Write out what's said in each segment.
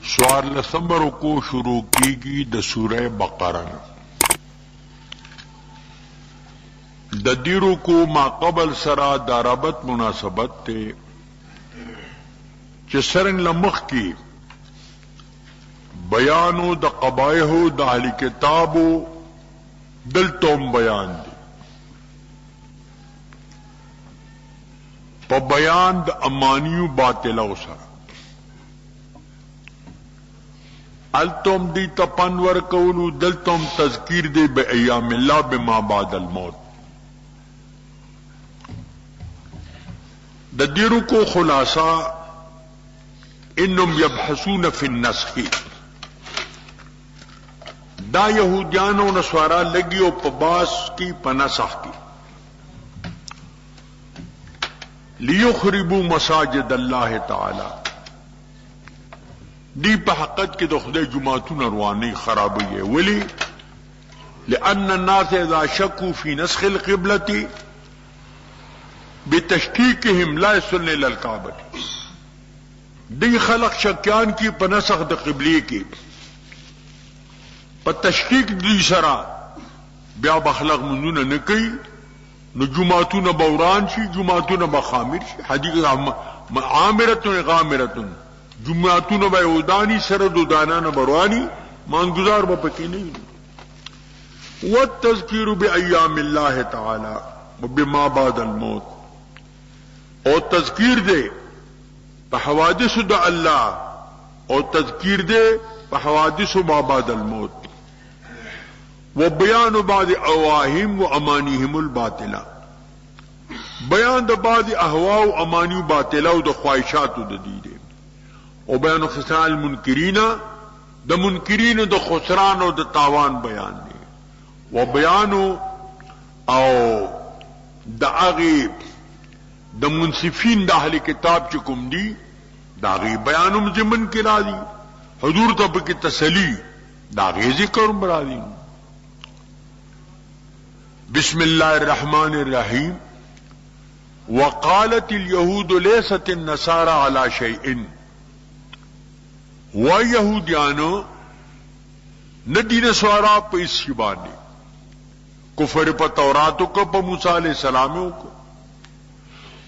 سوال لسمبر کو شروع کی گی د سورہ بقرہ د دیرو کو ما قبل سرا داربت مناسبت تے چسرنگ لمخ کی بیانو د قبائحو د اہل کتابو دلتوم بیان دی پا بیان د امانیو باطلو سرا التوم دی تپنور کولو دلتوم تذکیر دے بے ایام اللہ بما بعد الموت د دیرو کو خلاصہ انم یبحثون فی النسخ دا یہودیانو نسوارا لگیو پباس کی پنسخ کی لیخربوا مساجد اللہ تعالی دی پا حقت کی دخدے جماعتون روانی خرابی ہے ولی لأن الناس اذا شکو فی نسخ القبلتی بتشکیکہم لا یسلن للکعبت دی خلق شکیان کی پا نسخ دا قبلی کی پا تشکیک دی سرا بیا بخلق منون نکی نو جماعتون بوران شی جماعتون بخامر شی حدیث عامرتن غامرتن جمعاتون با یودانی سرد و دانان بروانی مانگزار با پکی نہیں والتذکیر بی ایام اللہ تعالی و بما بعد الموت اور تذکیر دے پا حوادث دا اللہ اور تذکیر دے پا حوادث ما بعد الموت و بیان بعد اواہم و امانیہم الباطلہ بیان دا بعد احواء و امانی و باطلہ و دا خواہشات و دا دیدے او بیان خسران المنکرین دا منکرین دا خسران و دا تاوان بیان دے و بیانو او دا اغیب دا منصفین دا اہل کتاب چکم دی دا اغیب بیانو مزمن کرا دی حضور تب کی تسلی دا اغیب ذکر برا دی بسم اللہ الرحمن الرحیم وقالت اليهود ليست النصارى على شيء و یہودیانو ندی نسوارا پا اس شبانے کفر پا توراتو کو پا موسیٰ علیہ السلاموں کو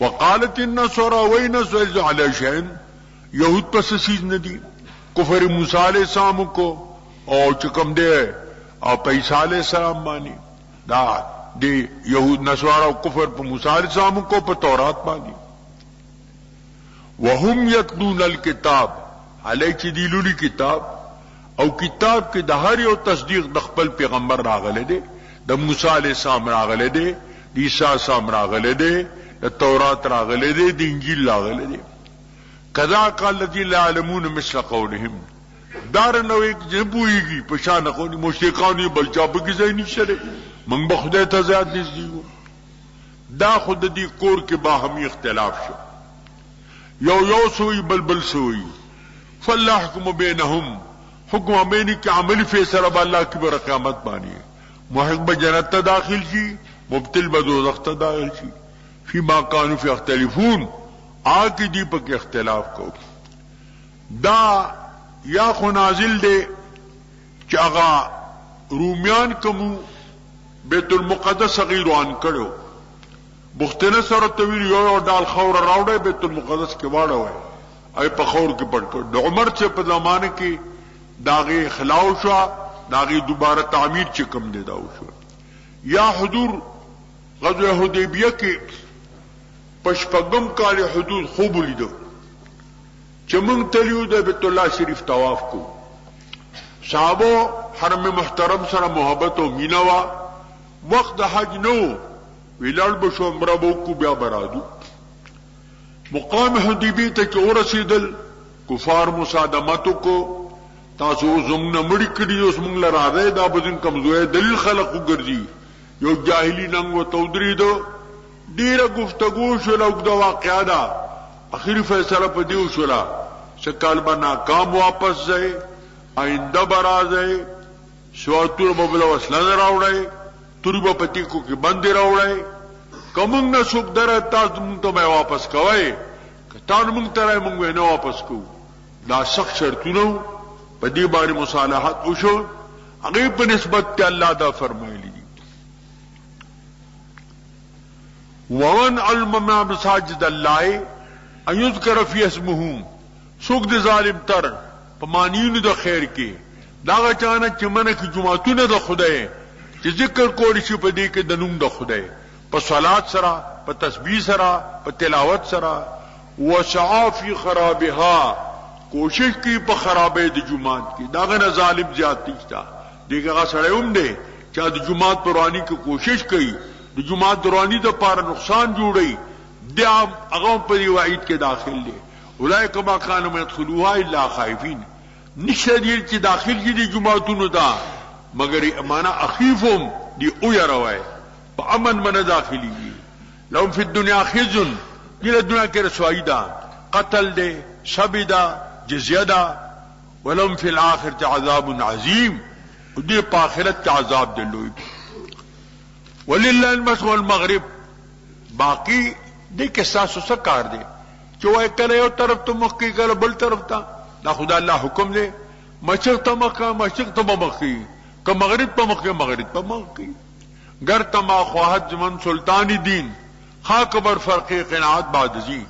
وقالت النصارى وینسوال علی شین یہود پا سسیز ندی کفر موسیٰ علیہ السلام کو اور چکم دے اور پا عیسیٰ علیہ السلام بانی دا دی یہود نسوارا کفر پا موسیٰ علیہ السلام کو پا تورات بانی وهم یتلون الکتاب علی چی دیلولی کتاب او کتاب کی دہاری او تصدیق دخپل پیغمبر راغلے دے دا موسیٰ علیہ السلام راغلے دے دا عیسیٰ السلام راغلے دے دا تورات راغلے دے دا انجیل راغلے دے کذا قال الذین لا یعلمون مثل قولہم دارنو ایک جنبوئی گی پشان قولی مشتقانی بلچاب کی زینی شرے منگ بخدے تا زیاد نزدی ہو دا خود دی کور کے باہمی اختلاف شو یو سوئی بلبل سوئی فاللہ حکم بینہم حکم بینی کی عملی فیصلہ با اللہ کی برقیامت بانی ہے محق بجنت تا داخل شی مبتل بدوزخ تا داخل شی فی ما کانو فی اختلفون آکی دی پا کے اختلاف کو دا یا خو نازل دے چاگا رومیان کمو بیت المقدس غیروان کرو بختنے سر طویل یو ڈال خور راوڑے بیت المقدس کے واڑا ہوئے اے پخور کے پڑھ کر عمر سے پا زمانے کی داغی خلاو شوا داغی دوبارہ تعمیر چکم دے داو شوا یا حضور غزوہ حدیبیہ کی پشپگم کال حدود خوب لیدو چمنگ تلیو دے بیت اللہ شریف طواف کو صحابو حرم محترم سر محبت و مینوا وقت حج نو ویلال بشو امرابو کو بیا برادو مقام حدیبی تک اور رسیدل کفار مصادمتو کو تاسو زمون مڑی کڑی اس منگ لرا دے دا بدن کمزوئے دلیل خلقو گردی یو جاہلی ننگو تودری دو دیر گفتگو شولا اگدا واقعہ دا اخیری فیصلہ پا دیو شولا سکال با ناکام واپس جائے آئندہ برا جائے سواتور ببلا وصلہ راوڑائے توری با پتی کو کی بندی راوڑائے کومنګ نه څوک دره تاسو مونږ ته واپس کوی کته مونږ ته مونږ نه واپس کوو دا سخت شرطونه په دې باندې مصالحت وشو هغه په نسبت ته الله دا فرمایلی دي ومن علم مساجد الله ان يذكر في اسمه څوک د ظالم تر په مانینو د خیر کې دا چانه چې منه کې جمعتونه د خدای چې ذکر کولی شي په دې کې د نوم د خدای په صلات سره په تسبیح سره په تلاوت سره وسعى في خرابها کوشش کی په خرابې د جمعات کې داغه نه ظالم زیات نشته دغه سره هم دی چې د جمعات پرانی کې کوشش کوي د جمعات درانی د پاره نقصان جوړي دا هغه په دی وعید کې داخل دي اولئک ما كانوا يدخلوها الا خائفين نشدیر چې داخل دي جمعاتونو ته مگر امانه اخیفهم دی او يروي په امن من داخلي لهم في الدنيا خزي دې دنیا کې رسوایی ده قتل ده شبی ده جزیه ده ولهم في الاخره عذاب عظیم ودې په آخرت کې عذاب دی لوی ولله المشرق والمغرب باقی دې کې تاسو څه کار دی چې وای کله یو طرف ته مخ کې کله بل طرف ته دا خدای الله حکم دی مشرق ته مخ مشرق ته مخ کې که مغرب په مخ کې مغرب په مخ کې گر تما خواهد من سلطانی دین خاک بر فرق قناعت بادزی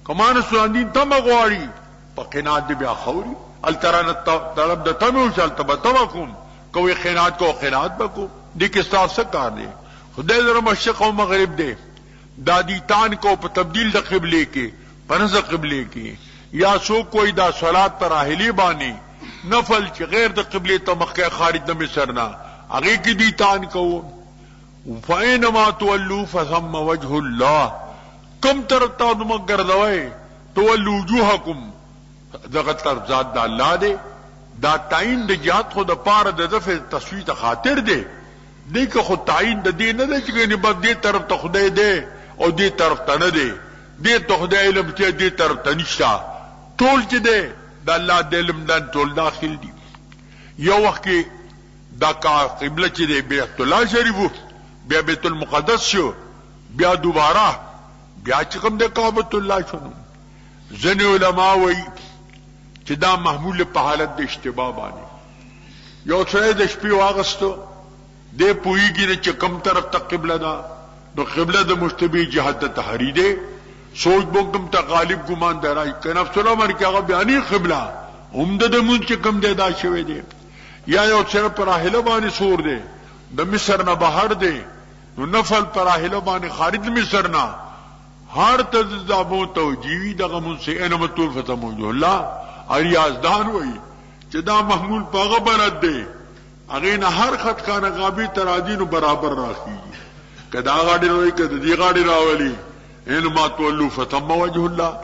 کمان سلطان دین تم غواړي په قناعت دی بیا خوري التران طلب د تمو شال تبتمکم کوئی قناعت کو قناعت بکو دې کې تاسو کار دی خدای در مشرق او مغرب دی دادی تان کو په تبدیل د قبله کې پنځ قبله کې یا سو کوئی دا صلات پر اهلی بانی نفل چې غیر د قبله ته مخه خارج د مصر نه هغه کې دی تان کو فاینما تولوا فثم وجه الله کم تر تا نو ګرځوي تولوا وجوهکم دغه طرف ذات د الله دی دا تعین د جهاد خو د پاره د دفع تصویت خاطر دی دې که خو تعین د دې نه دی چې نه بد دې طرف ته خدای دی او دې طرف ته نه دی دې ته خدای علم چې دې طرف ته نشته ټول چې دی د الله د علم دان ټول داخل دي یو وخت کې دا کا قبله چې دی بیت الله شریف بیا بیت المقدس شو بیا دوباره بیا چې کوم د کعبۃ الله شنو ځنې علما وایي چې دا محمول په حالت د اشتباه باندې یو څه د شپې واغستو دې پوېږي چې کوم طرف ته قبله ده نو قبله د مشتبه جهت ته تحریده سوچ بوکم ته غالب ګمان درای کنه سلام کې هغه بیانې قبله عمده د مون چې کوم دی دا شوی دی یا یو څه پر اهله باندې سور دی د مصر نه بهر دی نو نفل پر اهله باندې خارج مصر نه هر تزدابو توجیوی دغه مون سه انما طول فتمو الله اریازدان وای چې دا محمول پاغه بلد دی هغه نه هر خط کانه غابی ترادینو برابر راخی کدا غاډي روي کده دی غاډي راولي انما تولوا فتم وجه الله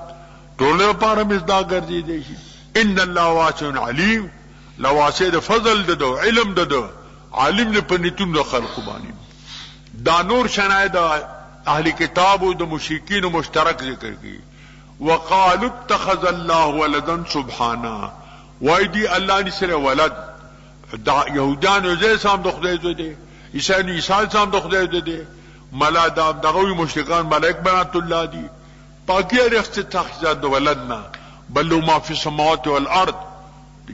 ټول لپاره مزدا ګرځي دی شي ان الله واسع علیم لواسع د فضل ددو علم ددو عالم نه پنيتون د خلق باندې دا نور شناید اهل کتاب او د مشرکین مشترک ذکر کی وقالوا اتخذ الله ولدا سبحانه وایدی الله نسره ولد دا يهودان یوځای سم د خدای زوی دی عیسی سم د خدای زوی دی ملا دغه مشرکان ملائک بنات الله دي پاکی رخصت تخزاد ولدنا بل ما فی السماوات والارض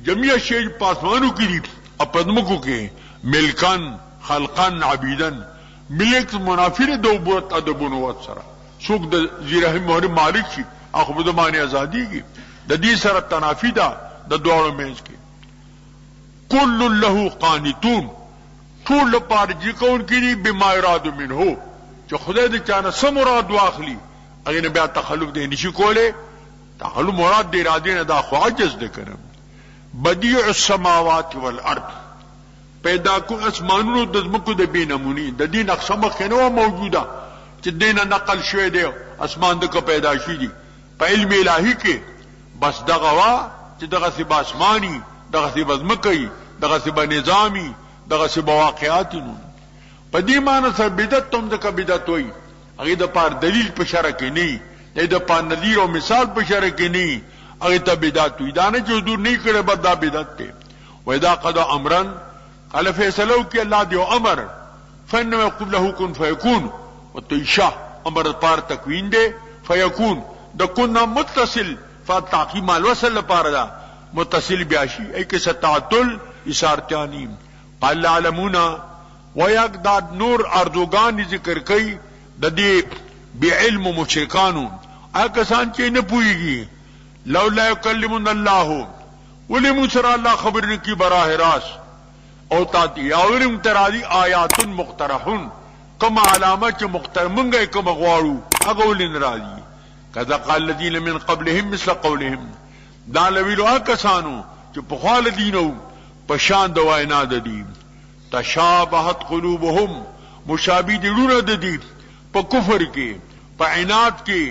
جميع شی پاسمانو کې اپدمکو کې ملکان خلقان عبیدن ملک منافر دو بوت ادبونوات سره څوک د زیره مهر مالک شي اخو په دمانه ازادي کې د دې سره تنافی ده د دوړو مینس کې کل له قانتون ټول لپاره چې کون کړي بما اراد منه چې خدای دې چانه سم مراد واخلي هغه نه بیا تخلف دې نشي کوله تخلف مراد دې اراده نه دا خو عجز ده کړم بدیع السماوات والارض پیدا کو اسمانونو د زمکو د بینمونی د دې نقشه مخ نه موجوده چې دینه نقل شوی دی اسمان د کو پیدا شي دي په علم الهی کې بس دغه وا چې دغه سی آسمانی دغه سی زمکې دغه سی نظامی دغه سی واقعاتونو په دې معنی سره بدعت تم د بدعت وای هغه د پار دلیل په شرع کې نه د پار نظیر او مثال په شرع کې نه هغه ته بدعت وای دا نه چې حضور نه کړي بد دا بدعت ده و اذا قضى امرا قال فیصلو کې الله دی امر فن يقول له كن فيكون وتيشا امر پار تکوین دے فیکون د کنا متصل فتعقیم الوصل لپاره دا متصل بیاشی ای که ستعطل اشارتیانی قال علمون ویقداد نور ارزوگان ذکر کئی دا دی بعلم مشرکانو آکسان چی نپوئیگی لولا یکلمون اللہ ولی موسر اللہ خبر نکی براہ راس او تاتی یاورم ترادی آیات مقترحون کم علامت چی مقترمنگا کم اغوارو اگولن رادی کذا قال الذین من قبلهم مثل قولهم دا لویلو آکسانو چی پخوال دینو پشان دوائنا ددی تشابہت قلوبهم مشابی دلون ددی پا کفر کے پا عناد کے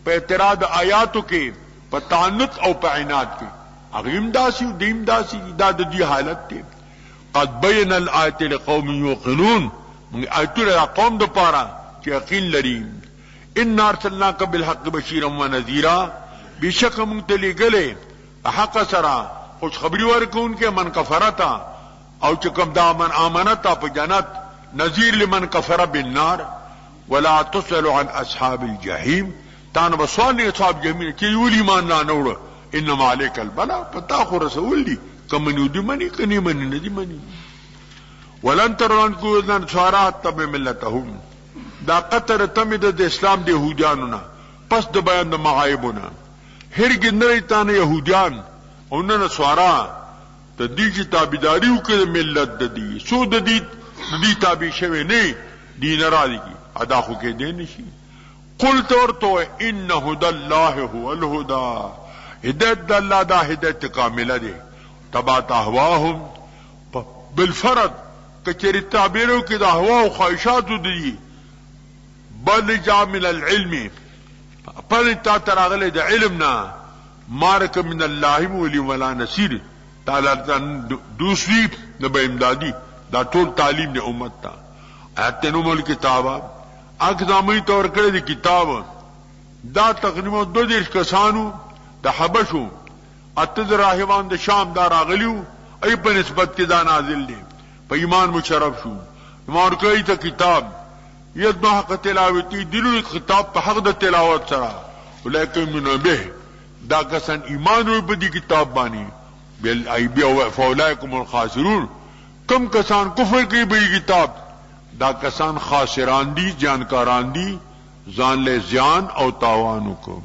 پا اعتراض آیاتو کے پا تعنت او پا عناد کے اغیم داسی و دیم داسی دا دی حالت تے قد بین الآیت لقوم یوقنون آیتو لرا قوم دو پارا چی یقین لریم ان ارسلناک بالحق بشیرا و نذیرا بے شک منتلی گلے حق سرا خوش خبری ورکون کے من کفرتا او چکم دا من آمنتا پا جنت نذیر لمن کفر بالنار ولا تسأل عن اصحاب الجحیم تانا بسوال نہیں اصحاب جحیم چی یولی مان لا نوڑا انما علیک البلا پتا خو رسول دی کمنیو دی منی کنی منی ندی منی ولن ترون کو ادن سوارات تب ملتهم دا قطر تمد دا اسلام دی یهودیانونا پس دا بیان دا معایبونا ہرگی نریتان یهودیان اننا سوارا دا دی چی تابیداریو که ملت دا دی سو دا دی تابی شوی نی دی نرا دی کی ادا خو که دی نشی قل تورتو ان هدى الله هو الهدى ہدایت دا اللہ دا ہدایت کاملہ دے تبا تہواہم بالفرد کچری تعبیروں کی دا ہوا و خواہشات دی بل جا من العلم پر تا تراغلے دا علمنا مارک من اللہ مولی ولا نصیر تعالی دوسری نبا امدادی دا طول تعلیم دے امت تا آیت نمول کتابا اقدامی طور کرے دی کتاب دا تقریبا 2 کسانو دا حبشو اتد راہبان دا شام دا راغلیو ای پا نسبت کی دا نازل دے پا ایمان مشرف شو ایمان کئی تا کتاب ید حق تلاوتی دلو خطاب پا حق دا تلاوت سرا لیکن من بے دا کسان ایمان ہوئی پا دی کتاب بانی فاولائکم الخاسرون کم کسان کفر کی بئی کتاب دا کسان خاسران دی جانکاران دی زان لے زیان او تاوانو کم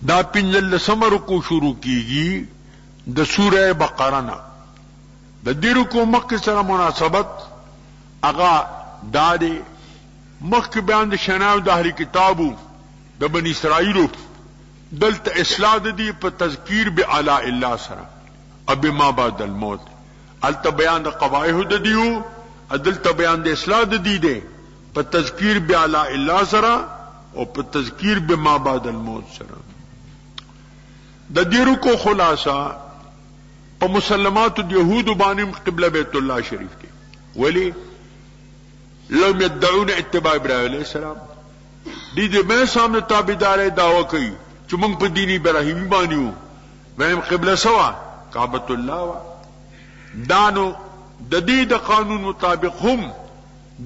دا پنجل سمر کو شروع کی گی دا سورہ بقرہ دا دیرو کو مکہ سر مناسبت اگا دادے مکہ بیان دا شناو دا اہلی کتابو دا بنی اسرائیلو دلت اصلاح دی پا تذکیر بی علا اللہ سر اب ما بعد الموت علت بیان دا قبائح دا دیو دلت بیان دا اصلاح دی دے پا تذکیر بی علا اللہ سر اور پا تذکیر بی ما بعد الموت سر دا دیرو کو خلاصہ پا مسلمات یہود بانیم قبلہ بیت اللہ شریف کے ولی لم یدعون اتباع ابراہیم علیہ السلام دی میں سامنے تابدار دعوی کئی چمنگ پا دینی ابراہیمی بانیو وہم قبلہ سوا کعبت اللہ وا دانو دا دی دا قانون مطابق ہم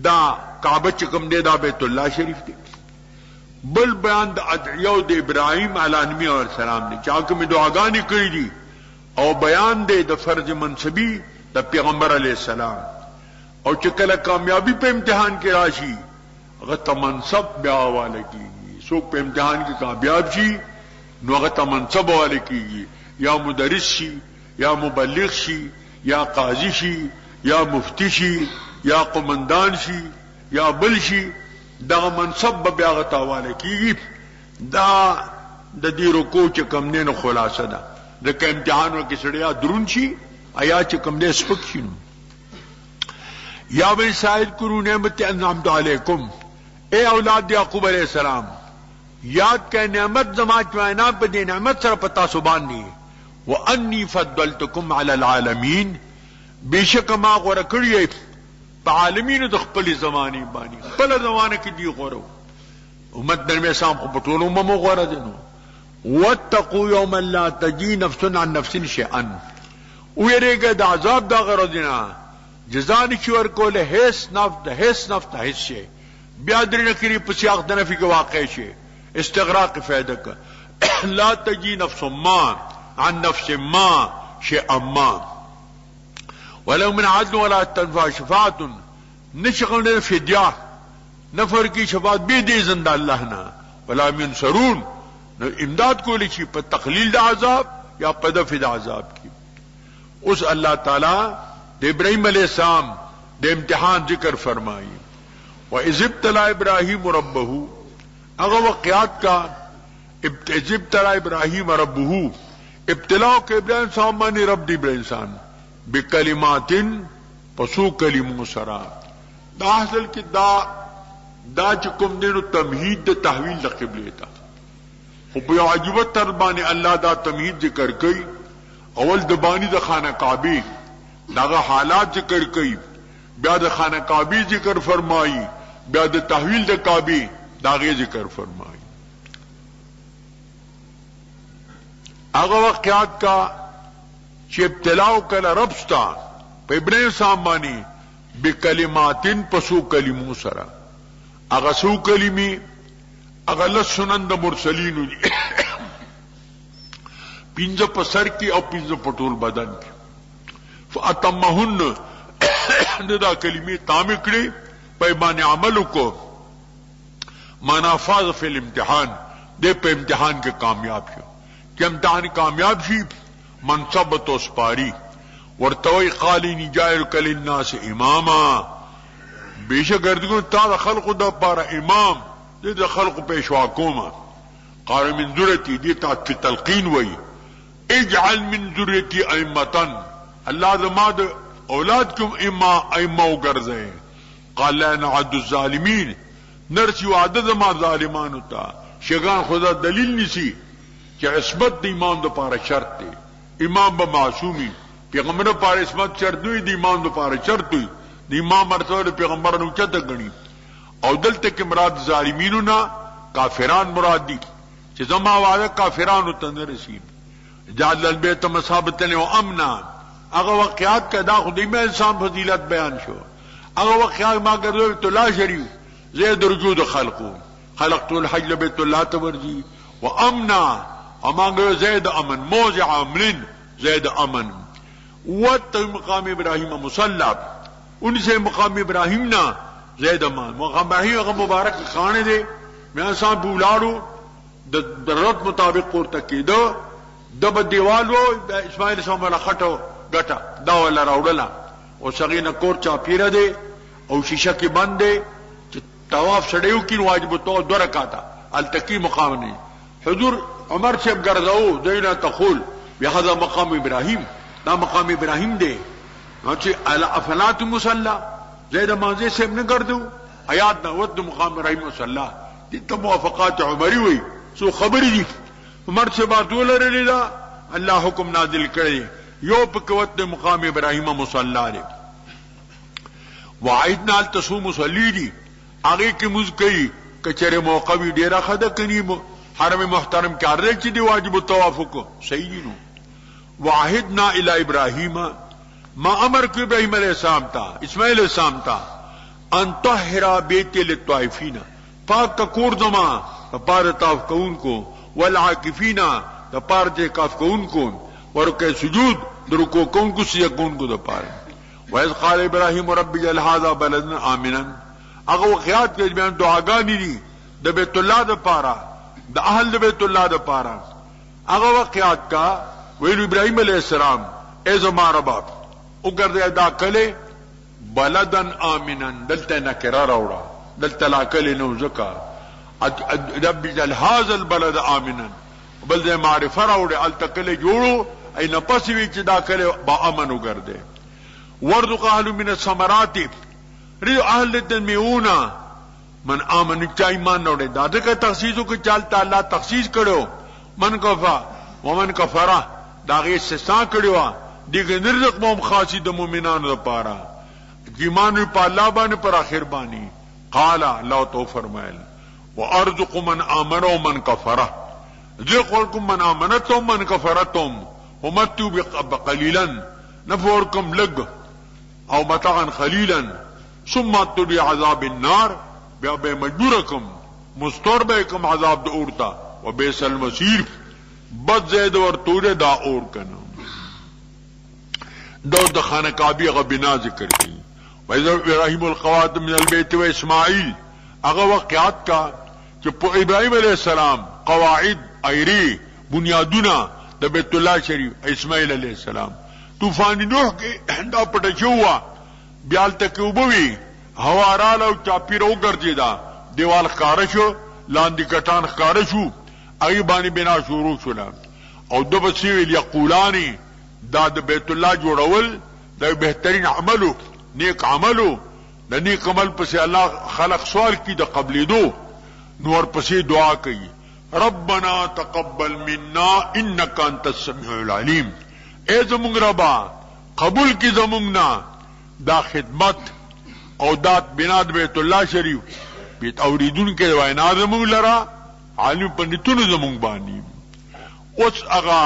دا کعبت چکم دے دا بیت اللہ شریف دے بل بیان دا ادعیو دا ابراہیم علیہ السلام نے چاکہ میں دعاگانی کری دی او بیان دے دا فرض منصبی دا پیغمبر علیہ السلام او چکل کامیابی پہ امتحان کی راشی غط منصب بیا والے کی گی سوک پہ امتحان کی کامیاب شی نو غط منصب والے کی گی یا مدرس شی یا مبلغ شی یا قاضی شی یا مفتی شی یا قمندان شی یا بل شی دا منصب بیا غط والے کی گی دا دی رکو چکم نے نو خلاصہ دا دکا امتحانوں کی سڑیا درون شی آیا چکم دے سپک شی نو یا بنی سائد کرو نعمت انعمت علیکم اے اولاد یعقوب علیہ السلام یاد کہ نعمت زمانت وائنا پہ دے نعمت سر پتا سبان نہیں وَأَنِّي فَضَّلْتُكُمْ عَلَى الْعَالَمِينَ بے شک ما غور کریے پا عالمین دخپل زمانی بانی پل زمانہ کی دی غورو امت در میں سام کو پٹولوں ممو غور دنو وَاتَّقُوا يَوْمَ اللَّا تَجِي نَفْسٌ عَن نَفْسٍ شَيْئًا ویرے گا دا عذاب دا غور دینا جزانی چور کولے حیث نفت حیث شے بیا درې نکری په سیاق د نفي کې واقع شي استغراق فائدہ کا لا تجی نفس ما عن نفس ما شيئا ما ولو من عدل ولا تنفع شفاعة نشغل فدیہ نفر کی شفاعت بے دے زندہ اللہ نا ولا منصرون امداد کو لچی پر تقلیل دا عذاب یا پر دفع دا عذاب کی اس اللہ تعالی دے ابراہیم علیہ السلام دے امتحان ذکر فرمائی وَإِذِ ابْتَلَى إِبْرَاهِيمُ رَبَّهُ اگر وقیات کا اِذِ ابْتَلَى إِبْرَاهِيمَ رَبُّهُ ابتلاو کے ابراہیم صاحب مانی رب دی انسان بکلمات پسو کلمو سرا دا حاصل کی دا چکم دینو تمہید دا تحویل دا قبلے تا خب یو عجبت تربانی اللہ دا تمہید ذکر کئی اول دبانی دا خانہ کعبی دا حالات ذکر کئی بیا دا خانہ کعبی ذکر فرمائی بیا دا تحویل دا کعبی داغی ذکر فرمائی اگر واقعات کا چی ابتلاو کل ربستا پا ابراہیم سامانی بکلماتن پسو کلمو سرا اگر سو کلمی اگر لسنن دا مرسلینو دی پینز پسر کی او پینز پٹول بدن کی فاتمہن دا کلمی تامکڑی پیمان عملو کو مانا فاز فی الامتحان دے پہ امتحان کے کامیاب شو کہ امتحان کامیاب شی منصبت و سپاری ورتوی قالی نجائر کل الناس اماما بیشک گردگون تا دا خلق دا پارا امام دے دا خلق پیشوا کوما قال من ذرتی دیتا تلقین وی اجعل من ذرتی ائمتن اللہ دا ما دا اولاد کم ائمہ گرزے قال لا نعد الظالمین نرسی وعدد ما ظالمان ہوتا شگان خدا دلیل نسی کہ عصمت دا امام دا پارا شرط دے امام با معصومی پیغمبر پارا عصمت شرط ہوئی دا امام دا پارا شرط ہوئی دا امام مرتبہ پیغمبر نوچتا گنی او دلتا کہ مراد ظالمینو نا کافران مراد دی چھ زمان وعدہ کافرانو تنرسی جعل البیت مصابتن و امنا اگر واقعات کا دا خودی میں انسان فضیلت بیان شو اگر واقعات ما کردو بیت اللہ شریف زید رجود خلقو خلقتو الحج لبیت اللہ تورجی و امنا اما کردو زید امن موضع امن زید امن وات مقام ابراہیم مسلح ان سے مقام ابراہیم نا زید امان مقام ابراہیم اگر مبارک خانے دے میں انسان بولارو درت مطابق پور تک کی دو دب دیوالو اسماعیل اسلام والا خطو گٹا دا والا راوڑلا او سغین کور چاپیرہ دے او شیشہ کی بند دے طواف سڑیو کی واجب تو دو رکاتا التقی مقام نہیں حضور عمر سے گرزاو دینا تقول بهذا مقام ابراہیم دا مقام ابراہیم دے افلات مسلح زید مانزے سے ابن کردو آیات نا ود مقام ابراہیم مسلح دیتا موافقات عمری ہوئی سو خبری دی عمر سے بات بولا رہی دا اللہ حکم نازل کرے یو پکوت مقام ابراہیم مسلح دے وعیدنا التسو مسلی دی آگے کی مزکئی کچرے موقع بھی ڈیرہ خدا کنی حرم محترم کیا رہے چی دی واجب التوافق صحیح جنو وعہدنا الى ابراہیم ما امر کو ابراہیم علیہ السلام تا اسماعیل علیہ السلام تا ان طہرا بیت للطائفین پاک کا کور زما پار طاف کون کو والعاکفین پار دے کاف کون کو ورکع سجود درکو کون کو سجد کون کو پار وَإِذْ قَالَ إِبْرَاهِيمُ رَبِّ اجْعَلْ هَذَا بَلَدًا آمِنًا اگر وقیات کے بیان دعاگانی دی دا بیت اللہ دا پارا دا اہل دا بیت اللہ دا پارا اگر وقیات کا ویلو ابراہیم علیہ السلام اے زمان ربا اگر دے دا کلے بلدن آمنن دلتا نکرہ روڑا دلتا لا کلے نوزکا رب اجعل هذا البلد آمنن بل دے معرفہ روڑے التا کلے جوڑو ای نپسی ویچ دا کلے با امن اگر دے وارزق اهل من الثمرات ریو اهل تنمیونا من آمن چا ایمان نوڑے دادے کا تخصیصو کہ چالتا اللہ تخصیص کرو من کفا ومن کفرہ داغی استثناء کرو دیکھ نرزق موم خاصی دا مومنان دا پارا ایمان وی پا اللہ بانے پر آخر بانی قالا اللہ تو فرمائل وارزق من آمن ومن کفرہ ذکرکم من آمنتم من کفرتم ومتو بقلیلا نفورکم لگ او متاعا خلیلا ثم اتبع عذاب النار بیا به مجبور کم مستور به کم عذاب د اورتا و بیس المصیر بد زید ورطوله دا اور کنو دور د خانه کعبی اغا بنا ذکر کی ویزا ابراہیم القوات من البیت و اسماعیل اغا واقعات کا کہ ابراہیم علیہ السلام قواعد ایری بنیادونا د بیت اللہ شریف اسماعیل علیہ السلام طوفان نوح کے دا پٹچوا بیال تک اوبوی ہوا رالا او چاپی رو گردی دا دیوال خارشو لاندی کٹان خارشو اگی بانی بنا شروع شلا او دو بسیویل یقولانی دا د بیت اللہ جوڑول دا بہترین عملو نیک عملو دا نیک عمل پسی اللہ خلق سوال کی دا قبلی دو نور پسی دعا کی ربنا تقبل منا انکا انت السمیع العلیم اے زمونگ ربا قبول کی زمونگنا دا خدمت او دات بناد بیت اللہ شریف بیت اوریدون کے وینا زمونگ لرا عالم پنیتون زمونگ بانی اس اغا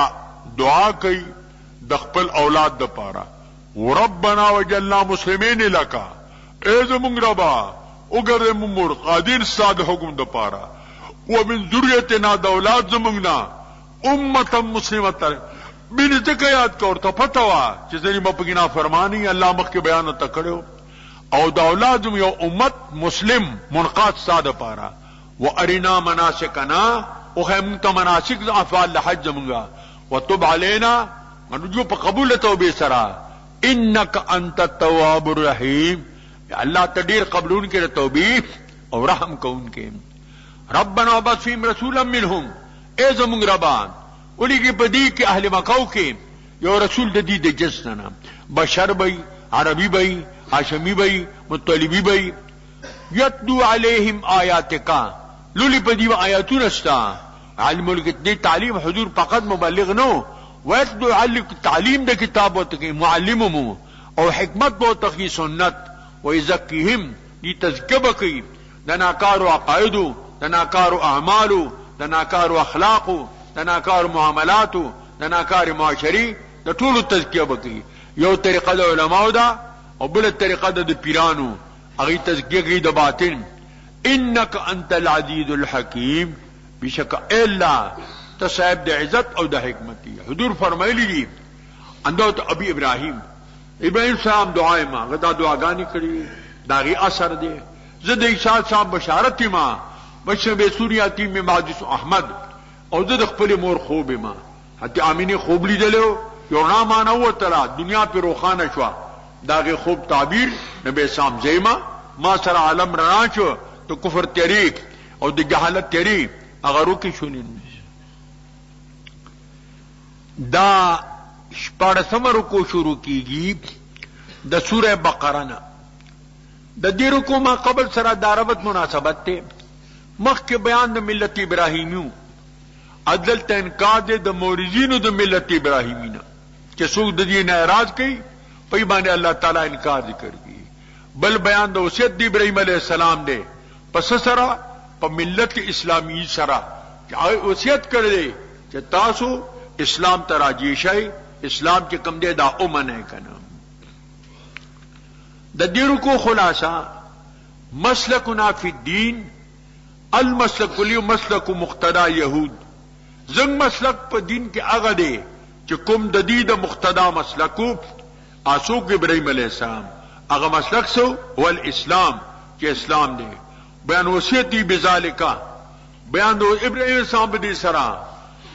دعا کی دخپل اولاد دا پارا وربنا وجلنا مسلمین لکا اے زمونگ ربا اگر ممور قادر ساد حکم دا پارا ومن ذریتنا دا اولاد زمونگنا امتا مسلمتا بین ذکر یاد کور تا پتوا چیزنی مپگینا فرمانی اللہ مخ کے بیان تکڑو او دا اولاد زمونگ یو امت مسلم منقاد ساد پارا وارنا مناسکنا اخیمتا مناسک افعال لحج زمونگا وتب علینا منجو پا قبول توبی سرا انکا انت التواب الرحیم اللہ تدیر قبلون کے توبی اور رحم کو ان کے ربنا وبعث فیہم رسولا منہم اے زمونگ ربان اولی کی بدی کے اہل مکو کے یو رسول ددی دے جسنا بشر بئی عربی بئی ہاشمی بئی مطلبی بئی یتلو علیہم آیاتکا لولی بدی و آیاتون استا علم الکتنی تعلیم حضور فقط مبلغ نو ویتلو علیک تعلیم دے کتاب و تکی معلممو او حکمت بو تکی سنت ویزکیہم دی تذکیہ بکی دناکارو عقائدو دناکارو اعمالو دناکارو اخلاقو دناکارو معاملاتو دناکار معاشری دا طول تذکیہ بکی یو طریقہ دا علماء دا او بل طریقہ دا پیرانو اگی تذکیہ کی دا باطن انکا انت العزیز الحکیم بشک اے اللہ تصاحب دا عزت او دا حکمتی حضور فرمائی لی اندو تا ابی ابراہیم السلام دعائے ماں غدا دعا گانی کری داغی اثر دے زد عیسیٰ صاحب بشارتی ماں بشب سوریاتی میں محدث احمد او زد اخپل مور خوب ماں حتی آمین خوب لی دلیو یو نام آنا ہوا ترا دنیا پہ روخانہ شوا داغی خوب تعبیر نبی سام زیمہ ما سر عالم رنانچو تو کفر تیریک او دی جہالت تیری اغرو کی شنین دا شپاڑسم رکو شروع کی گی دا سورہ بقرہ نا دا دی رکو ما قبل سرا داربت مناسبت تے مخ کے بیان دا ملت ابراہیمیوں عدل تنکار دے دا موردینو دا ملت ابراہیمینا کہ سوک دا دین اعراض کی پئی بانے اللہ تعالیٰ انکار ذکر کی بل بیان دا وصیت دی ابراہیم علیہ السلام دے پس سرا پا ملت اسلامی سرا وصیت کر دے کہ تاسو اسلام تراجیش ہے اسلام کے کم دے دا امن ہے کنا دا دیرو کو خلاصہ مسلکنا فی الدین المسلک لیو مسلک مقتدا یہود زنگ مسلک پا دین کے اغا دے چی کم دا دی دا مقتدا مسلکو آسوک ابراہیم علیہ السلام اغا مسلک سو والاسلام چی اسلام دے بیان وصیتی بذالکا بیان دو ابراہیم علیہ السلام بدی سرا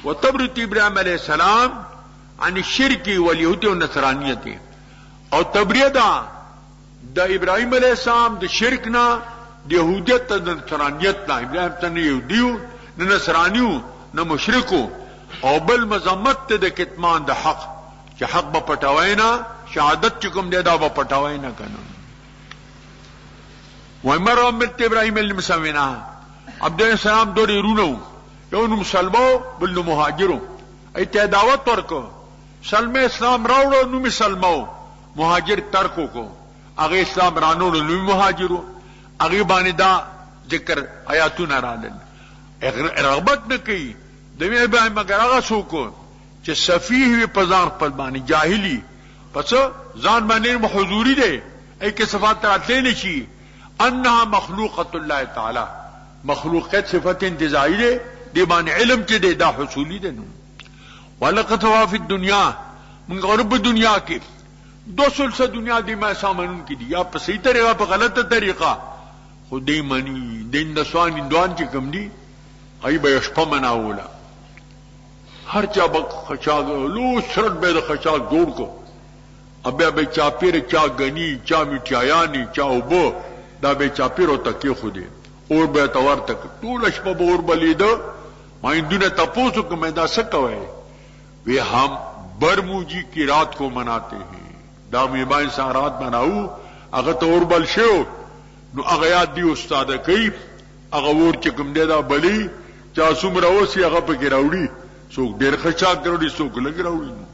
وتبرت ابراہیم علیہ السلام عن الشرک والیہود والنصرانیت او تبریدہ دا ابراہیم علیہ السلام دا شرکنا دا یہودیت دا نصرانیتنا ابراہیم تا نہ یہودیو نہ نصرانیو نہ مشرکو او بل مذمت دا کتمان دا حق چا حق با پٹوائینا شہادت چکم دے دا با پٹوائینا کنا ومر ملت ابراہیم علیہ مسوینا عبد السلام دوری رونو یو نو مسلمو بل نو مہاجرو ایتے دعوت ورکو سلم اسلام راوڑو نو مسلمو مہاجر ترکو کو اگے اسلام رانو نو مہاجرو اگے بانی دا ذکر آیاتونا رالن رغبت نکی دمی ابراہیم اگر آغا سوکو چه صفیح وی پزان پل بانی جاہلی پس زان بانی محضوری دے ای که صفات تراتلے نشی انها مخلوقۃ اللہ تعالی مخلوقات صفت انتزاعی دے دی معنی علم کے دے دا حصولی دے نو ولقد هو فی الدنیا من غرب دنیا کے دو سلسہ دنیا دی میں سامنون کی دی یا پا صحیح طریقہ پا غلط طریقہ خود دی منی دین دسوان اندوان چی کم دی ای با یشپا مناولا ہر چا با خچاگ لو شرط بید خچاگ جوڑ کو اب بے چاپیر چا گنی چا مٹیایانی چا اوبو دا بے چاپیرو تکی خودی اور بے توار تک طول اشپا با اور بلیدو ما اندون تپوسو کہ میں دا سکوئے وہ ہم برموجی کی رات کو مناتے ہیں دا میبا انسان رات مناو اگر تو اور بل شو نو اگر یاد دی استاد کئی اگر اور چکم دے دا بلی چاسوم رو سی اگر پکی راوڑی سوک دیر خشاک کروڑی سوک لگ راوڑی نو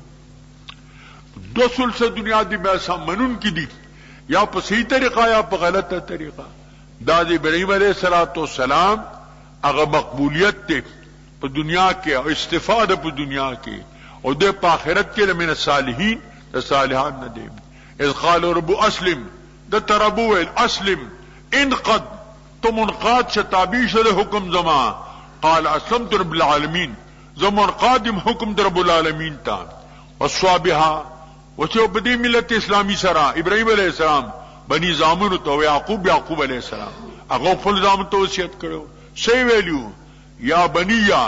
دو سلسہ دنیا دی بیسا منون کی دی یا پا صحیح طریقہ یا پا غلط طریقہ دا دی ابراہیم علیہ السلام اگر مقبولیت تے پا دنیا کے اور استفادہ پا دنیا کے اور دے پا آخرت کے لمن الصالحین دا صالحان نہ دے اذ قال رب اسلم دا تربو اسلم ان قد تم انقاد شتابیش دے حکم زمان قال اسلمت رب العالمین زمان قادم حکم در رب العالمین تا والصوابہا وچو بدی ملت اسلامی سرا ابراہیم علیہ السلام بنی زامن تو یعقوب علیہ السلام اغفل زامن تو وصیت کرو سی ویلیو یا بنیا